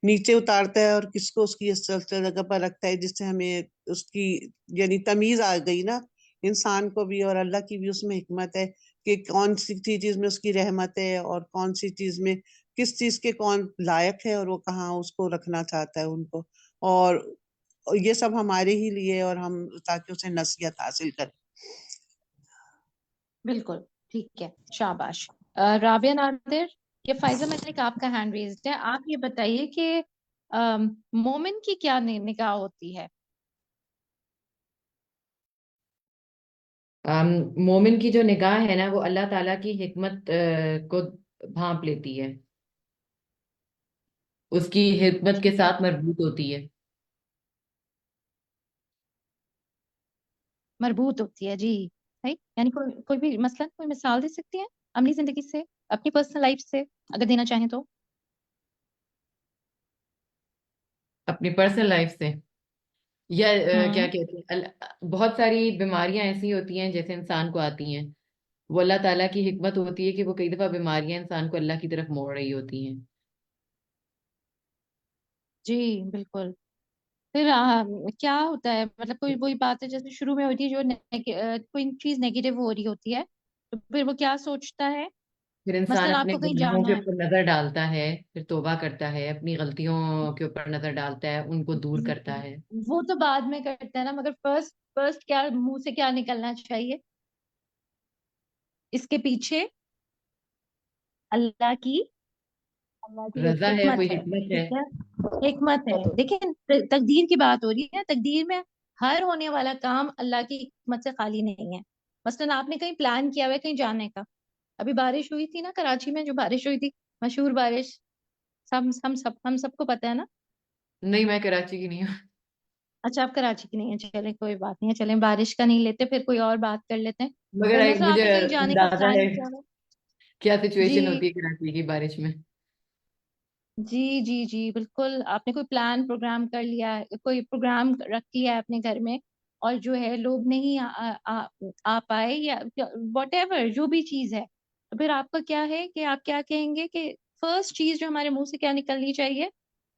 نیچے اتارتا ہے اور کس کو اس کی جگہ پر رکھتا ہے, جس سے ہمیں اس کی یعنی تمیز آ گئی نا انسان کو بھی, اور اللہ کی بھی اس میں حکمت ہے کہ کون سی چیز میں اس کی رحمت ہے اور کون سی چیز میں کس چیز کے کون لائق ہے اور وہ کہاں اس کو رکھنا چاہتا ہے ان کو, اور یہ سب ہمارے ہی لیے اور ہم تاکہ اسے نصیحت حاصل کریں. بالکل ٹھیک ہے, شاباش. رابعہ نادر, یہ فائزہ ملک آپ کا ہینڈ ریزڈ ہے. آپ یہ بتائیے کہ مومن کی کیا نگاہ ہوتی ہے؟ مومن کی جو نگاہ ہے نا وہ اللہ تعالیٰ کی حکمت کو بھانپ لیتی ہے, اس کی حکمت کے ساتھ مربوط ہوتی ہے. مربوط ہوتی ہے, جی. یعنی کوئی بھی مثلا کوئی مثال دے سکتی ہیں عملی زندگی سے, اپنی پرسنل لائف سے, اگر دینا چاہیں تو. اپنی پرسنل لائف سے یا کیا ہوں کہتے ہیں بہت ساری بیماریاں ایسی ہوتی ہیں جیسے انسان کو آتی ہیں، وہ اللہ تعالیٰ کی حکمت ہوتی ہے کہ وہ کئی دفعہ بیماریاں انسان کو اللہ کی طرف موڑ رہی ہوتی ہیں۔ جی بالکل۔ پھر کیا ہوتا ہے، مطلب کوئی وہی بات ہے جیسے شروع میں ہوتی ہے، جو کوئی چیز نیگیٹو ہو رہی ہوتی ہے تو پھر وہ کیا سوچتا ہے، پھر انسان مثلا آپ اپنے کو کہیں گناہوں جانا کے ہے، اوپر نظر ڈالتا ہے، پھر توبہ کرتا ہے، اپنی غلطیوں کے اوپر نظر ڈالتا ہے، ان کو دور کرتا ہے۔ وہ تو بعد میں کرتا ہے نا، مگر فرسٹ کیا منہ سے کیا نکلنا چاہیے، اس کے پیچھے اللہ کی اللہ کی رضا ہے، حکمت کوئی حکمت ہے، حکمت ہے۔ ٹھیک ہے، حکمت ہے۔ دیکھیں تقدیر کی بات ہو رہی ہے، تقدیر میں ہر ہونے والا کام اللہ کی حکمت سے خالی نہیں ہے۔ مثلا آپ نے کہیں پلان کیا ہوا ہے کہیں جانے کا، ابھی بارش ہوئی تھی نا کراچی میں، جو بارش ہوئی تھی، مشہور بارش، ہم سب کو پتا ہے نا۔ نہیں، میں کراچی کی نہیں ہوں۔ اچھا آپ کراچی کی نہیں ہیں، چلیں کوئی بات نہیں ہے، چلیں بارش کا نہیں لیتے، پھر کوئی اور بات کر لیتے ہیں۔ مگر پھر مثلا آپ مجھے نے کہیں جانے کا اندازہ ہے پلان کیا ہو، کیا سچویشن جی ہوتی ہے کراچی کی بارش میں۔ جی جی جی بالکل، آپ نے کوئی پلان پروگرام کر لیا ہے، کوئی پروگرام رکھ لیا ہے اپنے گھر میں، اور جو ہے لوگ نہیں آ پائے یا واٹ ایور جو بھی چیز ہے، تو پھر آپ کا کیا ہے کہ آپ کیا کہیں گے کہ فرسٹ چیز جو ہمارے منہ سے کیا نکلنی چاہیے،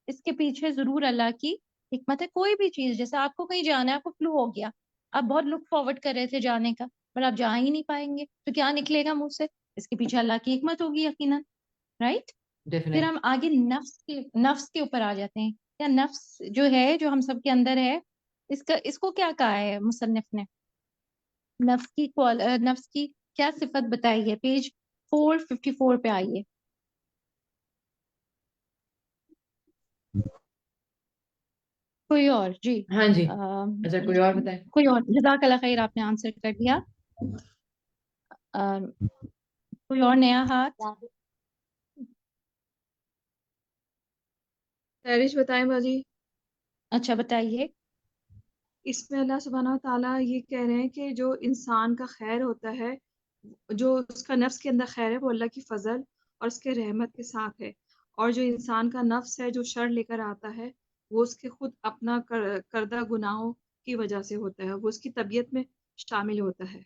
اس کے پیچھے ضرور اللہ کی حکمت ہے۔ کوئی بھی چیز، جیسے آپ کو کہیں جانا ہے، آپ کو فلو ہو گیا، آپ بہت لک فارورڈ کر رہے تھے جانے کا، پر آپ جا ہی نہیں پائیں گے، تو کیا نکلے گا منہ سے، اس کے پیچھے اللہ کی حکمت ہوگی یقیناً، رائٹ۔ پھر ڈیفینیٹ۔ ہم آگے نفس کے اوپر آ جاتے ہیں، یا نفس جو ہے جو ہم سب کے اندر ہے، اس کو کیا کہا ہے مصنف نے، نفس کی کیا صفت بتائی ہے، پیج 454 پہ آئیے۔ کوئی اور؟ جی ہاں جی، اچھا کوئی اور بتائیں۔ کوئی اور؟ جزاک اللہ خیر، آپ نے آنسر کر دیا۔ کوئی اور نیا ہاتھ؟ تحریش بتائیں باجی۔ اچھا بتائیے۔ اس میں اللہ سبحانہ و تعالیٰ یہ کہہ رہے ہیں کہ جو انسان کا خیر ہوتا ہے، جو اس کا نفس کے اندر خیر ہے، وہ اللہ کی فضل اور اس کے رحمت کے ساتھ ہے، اور جو انسان کا نفس ہے جو شر لے کر آتا ہے، وہ اس کے خود اپنا کردہ گناہوں کی وجہ سے ہوتا ہے، وہ اس کی طبیعت میں شامل ہوتا ہے۔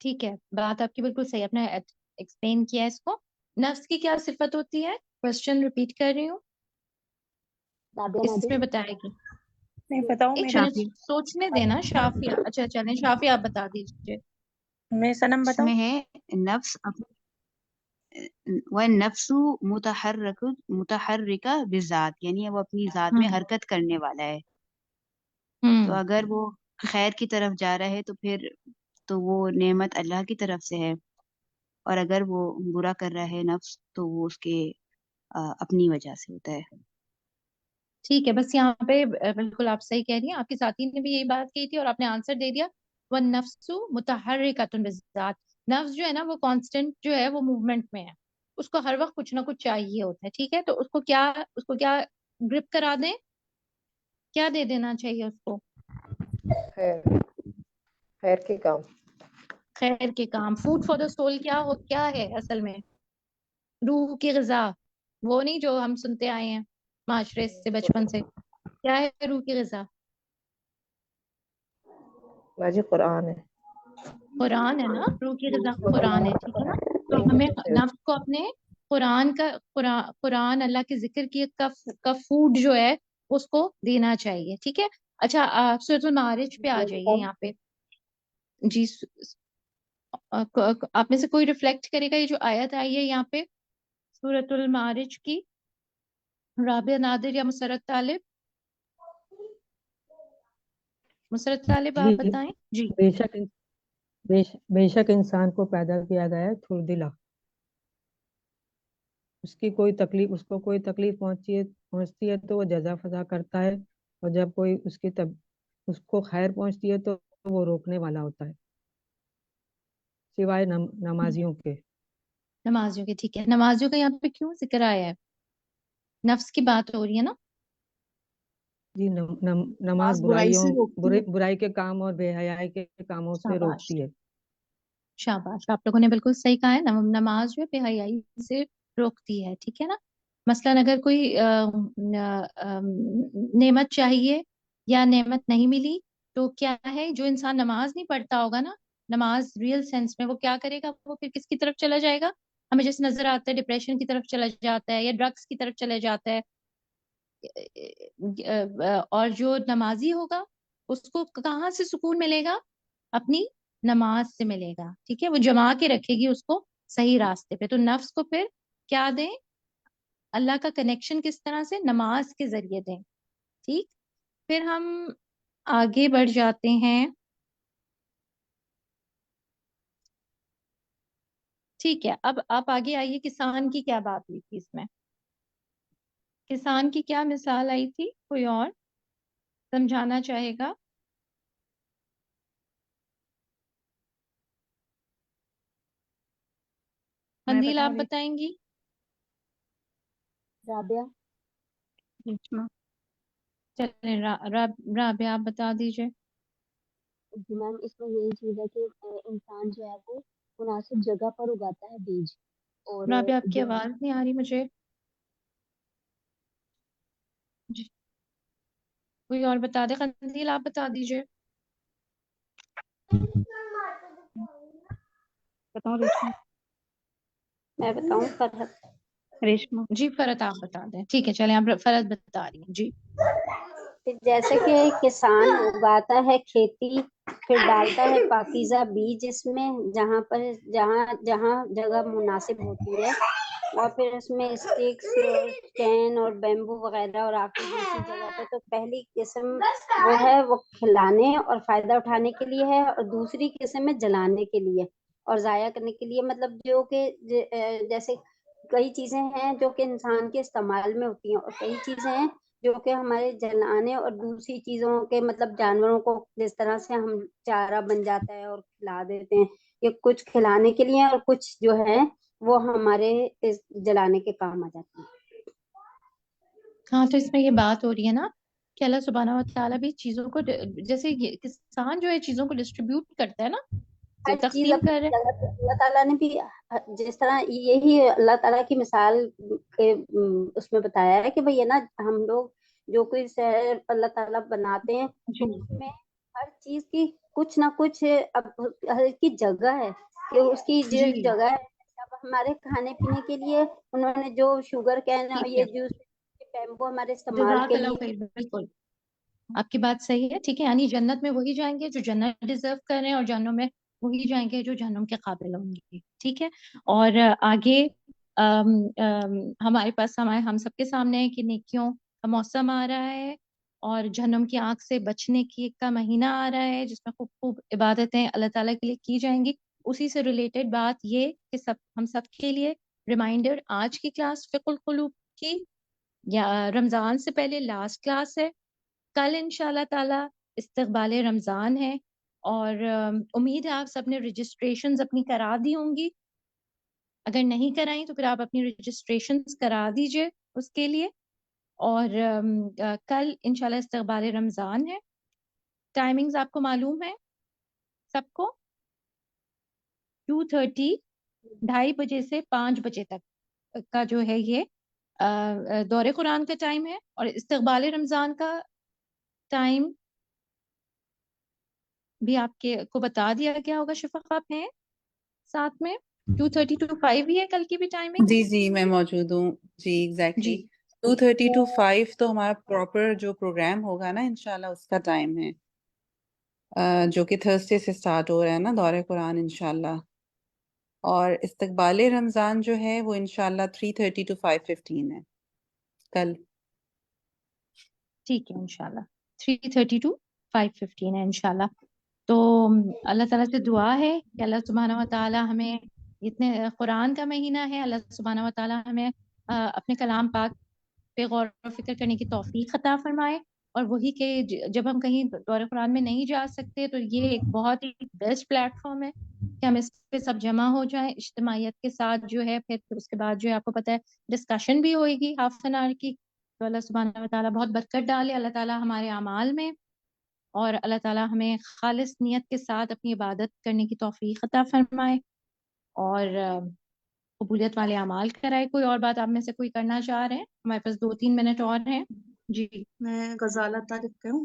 ٹھیک ہے، بات آپ کی بالکل صحیح، آپ نے ایکسپلین کیا اس کو۔ نفس کی کیا صفت ہوتی ہے، کوشچن ریپیٹ کر رہی ہوں، رابعہ اس میں نادر، بتائے گی۔ میں بتاؤں، ایک میں منٹ شافی سوچنے دینا، شافیہ، اچھا چلیں شافیہ آپ بتا دیجیے۔ میں سنم اس بتاؤں۔ میں ہے نفس والنفس متحرکہ بذات، یعنی وہ اپنی ذات میں حرکت کرنے والا ہے، تو اگر وہ خیر کی طرف جا رہا ہے تو وہ نعمت اللہ کی طرف سے ہے، اور اگر وہ برا کر رہا ہے نفس تو وہ اس کے اپنی وجہ سے ہوتا ہے۔ ٹھیک ہے، بس یہاں پہ بالکل آپ صحیح کہہ رہی ہیں، آپ کی ساتھی نے بھی یہی بات کی تھی اور آپ نے آنسر دے دیا۔ وَالنَّفْسُ مُتَحَرِّكَةٌ بِالذَّاتِ، نفس جو ہے نا وہ کانسٹنٹ جو ہے وہ موومنٹ میں ہے، اس کو ہر وقت کچھ نہ کچھ چاہیے ہوتا ہے، ٹھیک ہے، تو اس کو کیا گرپ کرا دیں، کیا دے دینا چاہیے اس کو، خیر کے کام۔ خیر کے کام۔ فوڈ فار دا سول کیا ہے اصل میں، روح کی غذا، وہ نہیں جو ہم سنتے آئے ہیں معاشرے سے بچپن سے، کیا ہے روح کی غذا؟ باجی قرآن ہے۔ قرآن ہے نا، روح کی غذا قرآن ہے، ٹھیک ہے نا، تو ہمیں نفس کو اپنے قرآن اللہ کے ذکر کی کا فوڈ جو ہے اس کو دینا چاہیے، ٹھیک ہے۔ اچھا سورۃ المعارج پہ آ جائیے، یہاں پہ جی آپ میں سے کوئی ریفلیکٹ کرے گا، یہ جو آیت آئی ہے یہاں پہ سورۃ المعارج کی، رابعہ نادر یا مسرت طالب؟ مسرت طالب آپ جی، بتائیں جی۔ بے شک انسان کو پیدا کیا گیا ہے کھردلا، اس کو کوئی تکلیف پہنچتی ہے تو وہ جزا فضا کرتا ہے، اور جب کوئی اس کو خیر پہنچتی ہے تو وہ روکنے والا ہوتا ہے، سوائے نمازیوں کے۔ نمازیوں کے، ٹھیک ہے، نمازیوں کا یہاں پہ کیوں ذکر آیا ہے، نفس کی بات ہو رہی ہے نا؟ جی، نماز برائی سے روکتی ہے۔ برائی کے کام اور بے حیائی کے کاموں سے شاباش، روکتی ہے۔ شاباش، آپ لوگوں نے بالکل صحیح کہا ہے، نماز جو ہے بے حیائی سے روکتی ہے، ٹھیک ہے نا۔ مثلاً اگر کوئی نعمت چاہیے یا نعمت نہیں ملی تو کیا ہے، جو انسان نماز نہیں پڑھتا ہوگا نا، نماز ریئل سینس میں، وہ کیا کرے گا، وہ پھر کس کی طرف چلا جائے گا، ہمیں جیسے نظر آتا ہے ڈپریشن کی طرف چلا جاتا ہے یا ڈرگس کی طرف چلا جاتا ہے. اور جو نمازی ہوگا اس کو کہاں سے سکون ملے گا، اپنی نماز سے ملے گا. ٹھیک ہے، وہ جما کے رکھے گی اس کو صحیح راستے پہ. تو نفس کو پھر کیا دیں، اللہ کا کنیکشن کس طرح سے، نماز کے ذریعے دیں. ٹھیک، پھر ہم آگے بڑھ جاتے ہیں. ٹھیک ہے، اب آپ آگے آئیے. کسان کی کیا بات ہوئی تھی اس میں، کسان کی کیا مثال آئی تھی، کوئی اور سمجھانا چاہے گا؟ قندیل آپ بتائیں گی؟ رابعہ. چلیں رابعہ آپ بتا دیجئے. جی میم، اس میں یہی چیز ہے کہ انسان جو ہے وہ مناسب جگہ پر اگاتا ہے بیج، اور رابعہ آپ کی جو آواز نہیں آ رہی مجھے. جی کوئی اور بتا دے. قندیل آپ بتا دیجئے. میں بتاؤں فرحت؟ ریشما. جی فرحت آپ بتا دیں. ٹھیک ہے چلیں، آپ فرحت بتا رہی ہیں. جی جیسے کہ کسان اگاتا ہے کھیتی، پھر ڈالتا ہے پاکیزہ بیج اس میں، جہاں پر جہاں جگہ مناسب ہوتی ہے، اور پھر اس میں اسٹکس، کین اور بیمبو وغیرہ، اور آخر دوسری جگہ پہ. تو پہلی قسم وہ ہے وہ کھلانے اور فائدہ اٹھانے کے لیے ہے، اور دوسری قسم ہے جلانے کے لیے اور ضائع کرنے کے لیے. مطلب جو کہ جیسے کئی چیزیں ہیں جو کہ انسان کے استعمال میں ہوتی ہیں، اور کئی چیزیں ہیں جو کہ ہمارے جلانے اور دوسری چیزوں کے، مطلب جانوروں کو جس طرح سے ہم چارہ بن جاتا ہے اور کھلا دیتے ہیں، یہ کچھ کھلانے کے لیے، اور کچھ جو ہے وہ ہمارے جلانے کے کام آ جاتے ہیں. ہاں، تو اس میں یہ بات ہو رہی ہے نا کہ اللہ سبحانہ و تعالیٰ بھی چیزوں کو، جیسے یہ کسان جو ہے چیزوں کو ڈسٹریبیوٹ کرتا ہے نا، ہر چیز تقسیم کر اپنی رہے ہیں. جگہ پہ اللہ تعالیٰ نے بھی جس طرح، یہی اللہ تعالیٰ کی مثال کے اس میں بتایا ہے کہ بھئی ہے نا، ہم لوگ جو کوئی شہر اللہ تعالیٰ بناتے ہیں تو اس میں ہر چیز کی کچھ نہ کچھ ہر کی جگہ ہے، کہ اس کی جو جی جگہ ہے. اب ہمارے کھانے پینے کے لیے انہوں نے جو شوگر کین، ٹھیک ہے، یہ جوس، پیمپو ہمارے استعمال جزاک کے اللہ لیے. خیر. بالکل آپ کی بات صحیح ہے. ٹھیک ہے، یعنی جنت میں وہی جائیں گے جو جنت ڈیزرو کر رہے ہیں، اور جہنم میں وہی جائیں گے جو جہنم کے قابل ہوں گے. ٹھیک ہے، اور آگے ہمارے پاس ہم سب کے سامنے ہے کہ نیکیوں کا موسم آ رہا ہے، اور جہنم کی آنکھ سے بچنے کا مہینہ آ رہا ہے، جس میں خوب خوب عبادتیں اللہ تعالیٰ کے لیے کی جائیں گی. اسی سے ریلیٹڈ بات یہ کہ ہم سب کے لیے ریمائنڈر، آج کی کلاس فقہ القلوب کی یا رمضان سے پہلے لاسٹ کلاس ہے. کل انشاءاللہ تعالی استقبال رمضان ہے، اور امید ہے آپ سب نے رجسٹریشنز اپنی کرا دی ہوں گی. اگر نہیں کرائیں تو پھر آپ اپنی رجسٹریشنز کرا دیجئے اس کے لیے. اور کل انشاءاللہ استقبال رمضان ہے. ٹائمنگز آپ کو معلوم ہے سب کو، 2:30 2:30 بجے سے 5 بجے تک کا جو ہے یہ دور قرآن کا ٹائم ہے. اور استقبال رمضان کا ٹائم بھی آپ کو بتا دیا گیا ہوگا. شفق آپ ہیں ساتھ میں؟ 2:30 to 5 ہی ہے کل کی بھی ٹائمنگ. جی جی میں موجود ہوں. جی ایگزیکٹلی 2:30 to 5 تو ہمارا پراپر جو پروگرام ہوگا نا انشاءاللہ اس کا ٹائم ہے، جو کہ تھرسڈے سے سٹارٹ ہو رہا ہے نا دور قرآن انشاءاللہ. اور استقبال رمضان جو ہے وہ انشاءاللہ 3:30 to 5:15 ہے کل. ٹھیک ہے، انشاءاللہ 3:30 to 5:15 ہے انشاءاللہ. تو اللہ تعالیٰ سے دعا ہے کہ اللہ سبحانہ و تعالیٰ ہمیں، اتنے قرآن کا مہینہ ہے، اللہ سبحانہ و تعالیٰ ہمیں اپنے کلام پاک پہ غور و فکر کرنے کی توفیق عطا فرمائے. اور وہی کہ جب ہم کہیں دور قرآن میں نہیں جا سکتے تو یہ ایک بہت ہی بیسٹ پلیٹ فارم ہے کہ ہم اس پہ سب جمع ہو جائیں اجتماعیت کے ساتھ جو ہے. پھر اس کے بعد جو ہے آپ کو پتہ ہے ڈسکشن بھی ہوئے گی ½ an hour کی. تو اللہ سبحانہ و تعالیٰ بہت برکت ڈالے، اللہ تعالیٰ ہمارے اعمال میں، اور اللہ تعالیٰ ہمیں خالص نیت کے ساتھ اپنی عبادت کرنے کی توفیق عطا فرمائے اور قبولیت والے اعمال کرائے. کوئی اور بات آپ میں سے کوئی کرنا چاہ رہے ہیں؟ ہمارے پاس 2-3 منٹ اور ہیں. جی میں غزالہ طارق ہوں.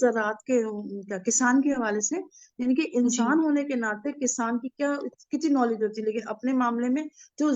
زراعت کے کیا کسان کے حوالے سے، یعنی کہ جی انسان ہونے کے ناطے کسان کی کیا کتنی نالج ہوتی ہے، لیکن اپنے معاملے میں جو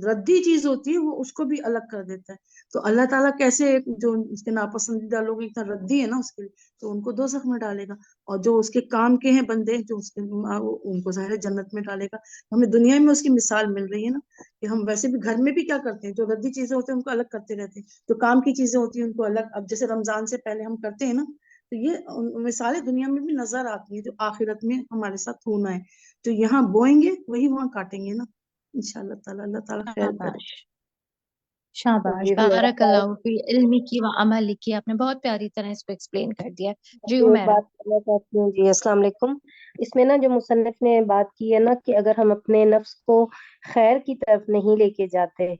ردی چیز ہوتی ہے وہ اس کو بھی الگ کر دیتا ہے. تو اللہ تعالیٰ کیسے جو اس کے ناپسندیدہ لوگ اتنا ردی ہے نا اس کے لیے، تو ان کو دوزخ میں ڈالے گا، اور جو اس کے کام کے ہیں بندے جو اس کے ان کو ظاہر جنت میں ڈالے گا. ہمیں دنیا میں اس کی مثال مل رہی ہے نا، کہ ہم ویسے بھی گھر میں بھی کیا کرتے ہیں، جو ردی چیزیں ہوتی ہیں ان کو الگ کرتے رہتے ہیں، جو کام کی چیزیں ہوتی ہیں ان کو الگ. اب جیسے رمضان سے پہلے ہم کرتے ہیں نا، تو یہ مثالیں دنیا میں بھی نظر آتی ہیں جو آخرت میں ہمارے ساتھ ہونا ہے. جو یہاں بوئیں گے وہی وہاں کاٹیں گے نا، انشاءاللہ تعالیٰ. اللہ تعالیٰ خیر کرے. شاباش شاباش، جی میرا بارک اللہ فی علم کی و عمل کی، آپ نے بہت پیاری طرح اس کو ایکسپلین کر دیا. جی ایک عمیرہ. بات کرنا چاہتی ہوں. جی السلام علیکم. اس میں نا جو مصنف نے بات کی ہے نا کہ اگر ہم اپنے نفس کو خیر کی طرف نہیں لے کے جاتے،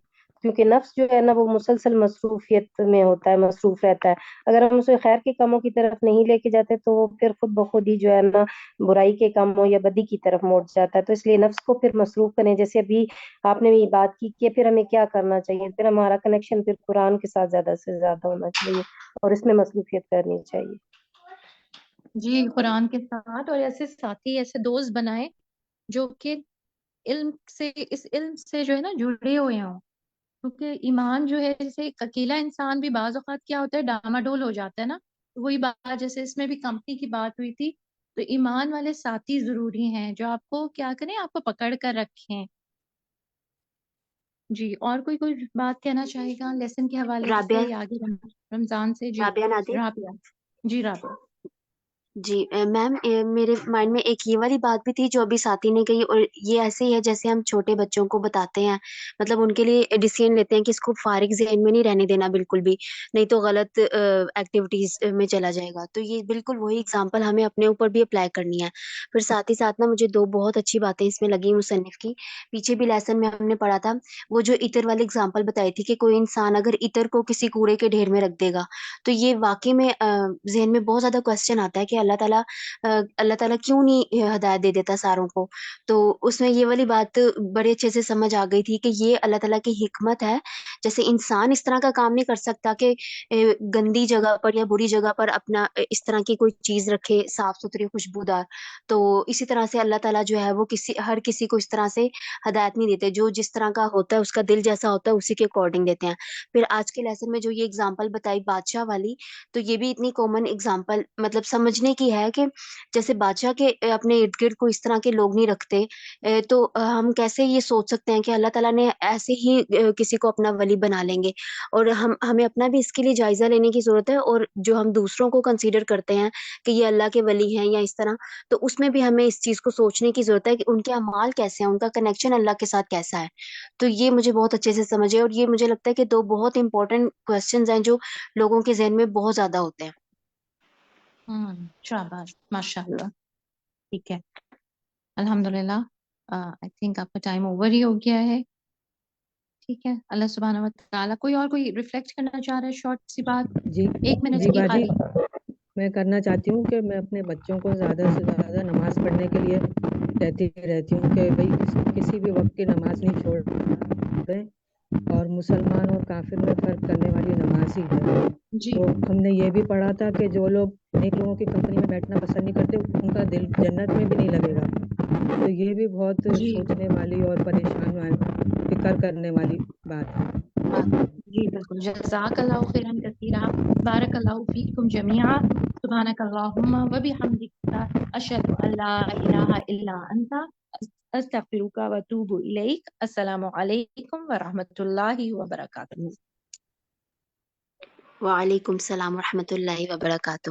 کیونکہ نفس جو ہے نا وہ مسلسل مصروفیت میں ہوتا ہے، مصروف رہتا ہے. اگر ہم اسے خیر کے کاموں کی طرف نہیں لے کے جاتے تو وہ پھر خود بخود ہی جو ہے نا برائی کے کاموں یا بدی کی طرف موڑ جاتا ہے. تو اس لیے نفس کو پھر مصروف کریں. جیسے ابھی آپ نے یہ بات کی کہ پھر ہمیں کیا کرنا چاہیے، پھر ہمارا کنیکشن پھر قرآن کے ساتھ زیادہ سے زیادہ ہونا چاہیے اور اس میں مصروفیت کرنی چاہیے. جی قرآن کے ساتھ، اور ایسے ساتھی، ایسے دوست بنائے جو کہ علم سے، اس علم سے جو ہے نا جڑے ہوئے ہوں. کیونکہ ایمان جو ہے، جیسے ایک اکیلا انسان بھی بعض اوقات کیا ہوتا ہے ڈاماڈول ہو جاتا ہے نا. وہی بات جیسے اس میں بھی کمپنی کی بات ہوئی تھی، تو ایمان والے ساتھی ضروری ہیں جو آپ کو کیا کریں، آپ کو پکڑ کر رکھیں. جی اور کوئی بات کہنا چاہے گا لیسن کے حوالے رابعہ سے یا آگے رمضان سے؟ جی رابعہ نادر. رابعہ. جی رابعہ. جی میم میرے مائنڈ میں ایک یہ والی بات بھی تھی جو ابھی ساتھی نے کہی، اور یہ ایسے ہی ہے جیسے ہم چھوٹے بچوں کو بتاتے ہیں، مطلب ان کے لیے ڈیسیژن لیتے ہیں کہ اس کو فارغ ذہن میں نہیں رہنے دینا بالکل بھی، نہیں تو غلط ایکٹیویٹیز میں چلا جائے گا. تو یہ بالکل وہی اگزامپل ہمیں اپنے اوپر بھی اپلائی کرنی ہے. پھر ساتھ ہی ساتھ نا مجھے دو بہت اچھی باتیں اس میں لگی مصنف کی. پیچھے بھی لیسن میں ہم نے پڑھا تھا وہ جو عطر والی اگزامپل بتائی تھی کہ کوئی انسان اگر عطر کو کسی کوڑے کے ڈھیر میں رکھ دے گا، تو یہ واقعی میں ذہن میں بہت زیادہ کوشچن آتا ہے کہ اللہ تعالیٰ کیوں نہیں ہدایت دے دیتا ساروں کو. تو اس میں یہ والی بات بڑے اچھے سے سمجھ آ گئی تھی کہ یہ اللہ تعالیٰ کی حکمت ہے. جیسے انسان اس طرح کا کام نہیں کر سکتا کہ گندی جگہ پر یا بری جگہ پر اپنا اس طرح کی کوئی چیز رکھے صاف ستھری خوشبودار. تو اسی طرح سے اللہ تعالیٰ جو ہے وہ ہر کسی کو اس طرح سے ہدایت نہیں دیتے، جو جس طرح کا ہوتا ہے اس کا دل جیسا ہوتا ہے اسی کے اکارڈنگ دیتے ہیں. پھر آج کے لیسن میں جو یہ اگزامپل بتائی بادشاہ والی، تو یہ بھی اتنی کامن اگزامپل مطلب سمجھنے کی ہے کہ جیسے بادشاہ کے اپنے ارد گرد کو اس طرح کے لوگ نہیں رکھتے، تو ہم کیسے یہ سوچ سکتے ہیں کہ اللہ تعالیٰ نے ایسے ہی کسی کو اپنا ولی بنا لیں گے. اور ہمیں اپنا بھی اس کے لیے جائزہ لینے کی ضرورت ہے، اور جو ہم دوسروں کو کنسیڈر کرتے ہیں کہ یہ اللہ کے ولی ہیں یا اس طرح، تو اس میں بھی ہمیں اس چیز کو سوچنے کی ضرورت ہے کہ ان کے اعمال کیسے ہیں، ان کا کنیکشن اللہ کے ساتھ کیسا ہے. تو یہ مجھے بہت اچھے سے سمجھے، اور یہ مجھے لگتا ہے کہ دو بہت امپورٹنٹ کوسچنز ہیں جو لوگوں کے ذہن میں بہت زیادہ ہوتے ہیں. شاباش ماشاء اللہ. ٹھیک ہے الحمدللہ. آئی تھنک آپ کا ٹائم اوور ہی ہو گیا ہے. ٹھیک ہے، اللہ سبحانہ و تعالیٰ. کوئی ریفلیکٹ کرنا چاہ رہا ہے شارٹ سی بات؟ جی 1 منٹ جی کی باجی، خالی. میں کرنا چاہتی ہوں کہ میں اپنے بچوں کو زیادہ سے زیادہ نماز پڑھنے کے لیے کہتی رہتی ہوں کہ بھائی کسی بھی وقت کی نماز نہیں چھوڑیں، اور مسلمان اور کافر میں فرق کرنے والی نماز ہی ہے. جی تو ہم نے یہ بھی پڑھا تھا کہ جو لوگ نیک لوگوں کی کمپنی میں بیٹھنا پسند نہیں کرتے ان کا دل جنت میں بھی نہیں لگے گا. تو یہ بھی بہت جی سوچنے والی اور پریشان والی فکر کرنے والی بات ہے. جی بالکل. جزاک اللہ خیرا کثیرا، بارک اللہ فیکم جمیعا، سبحانک اللہم و بحمدک، اشہد ان لا الہ الا انت، استغفرک و اتوب الیک. السلام علیکم ورحمۃ اللہ وبرکاتہ. وعلیکم السلام ورحمۃ اللہ وبرکاتہ.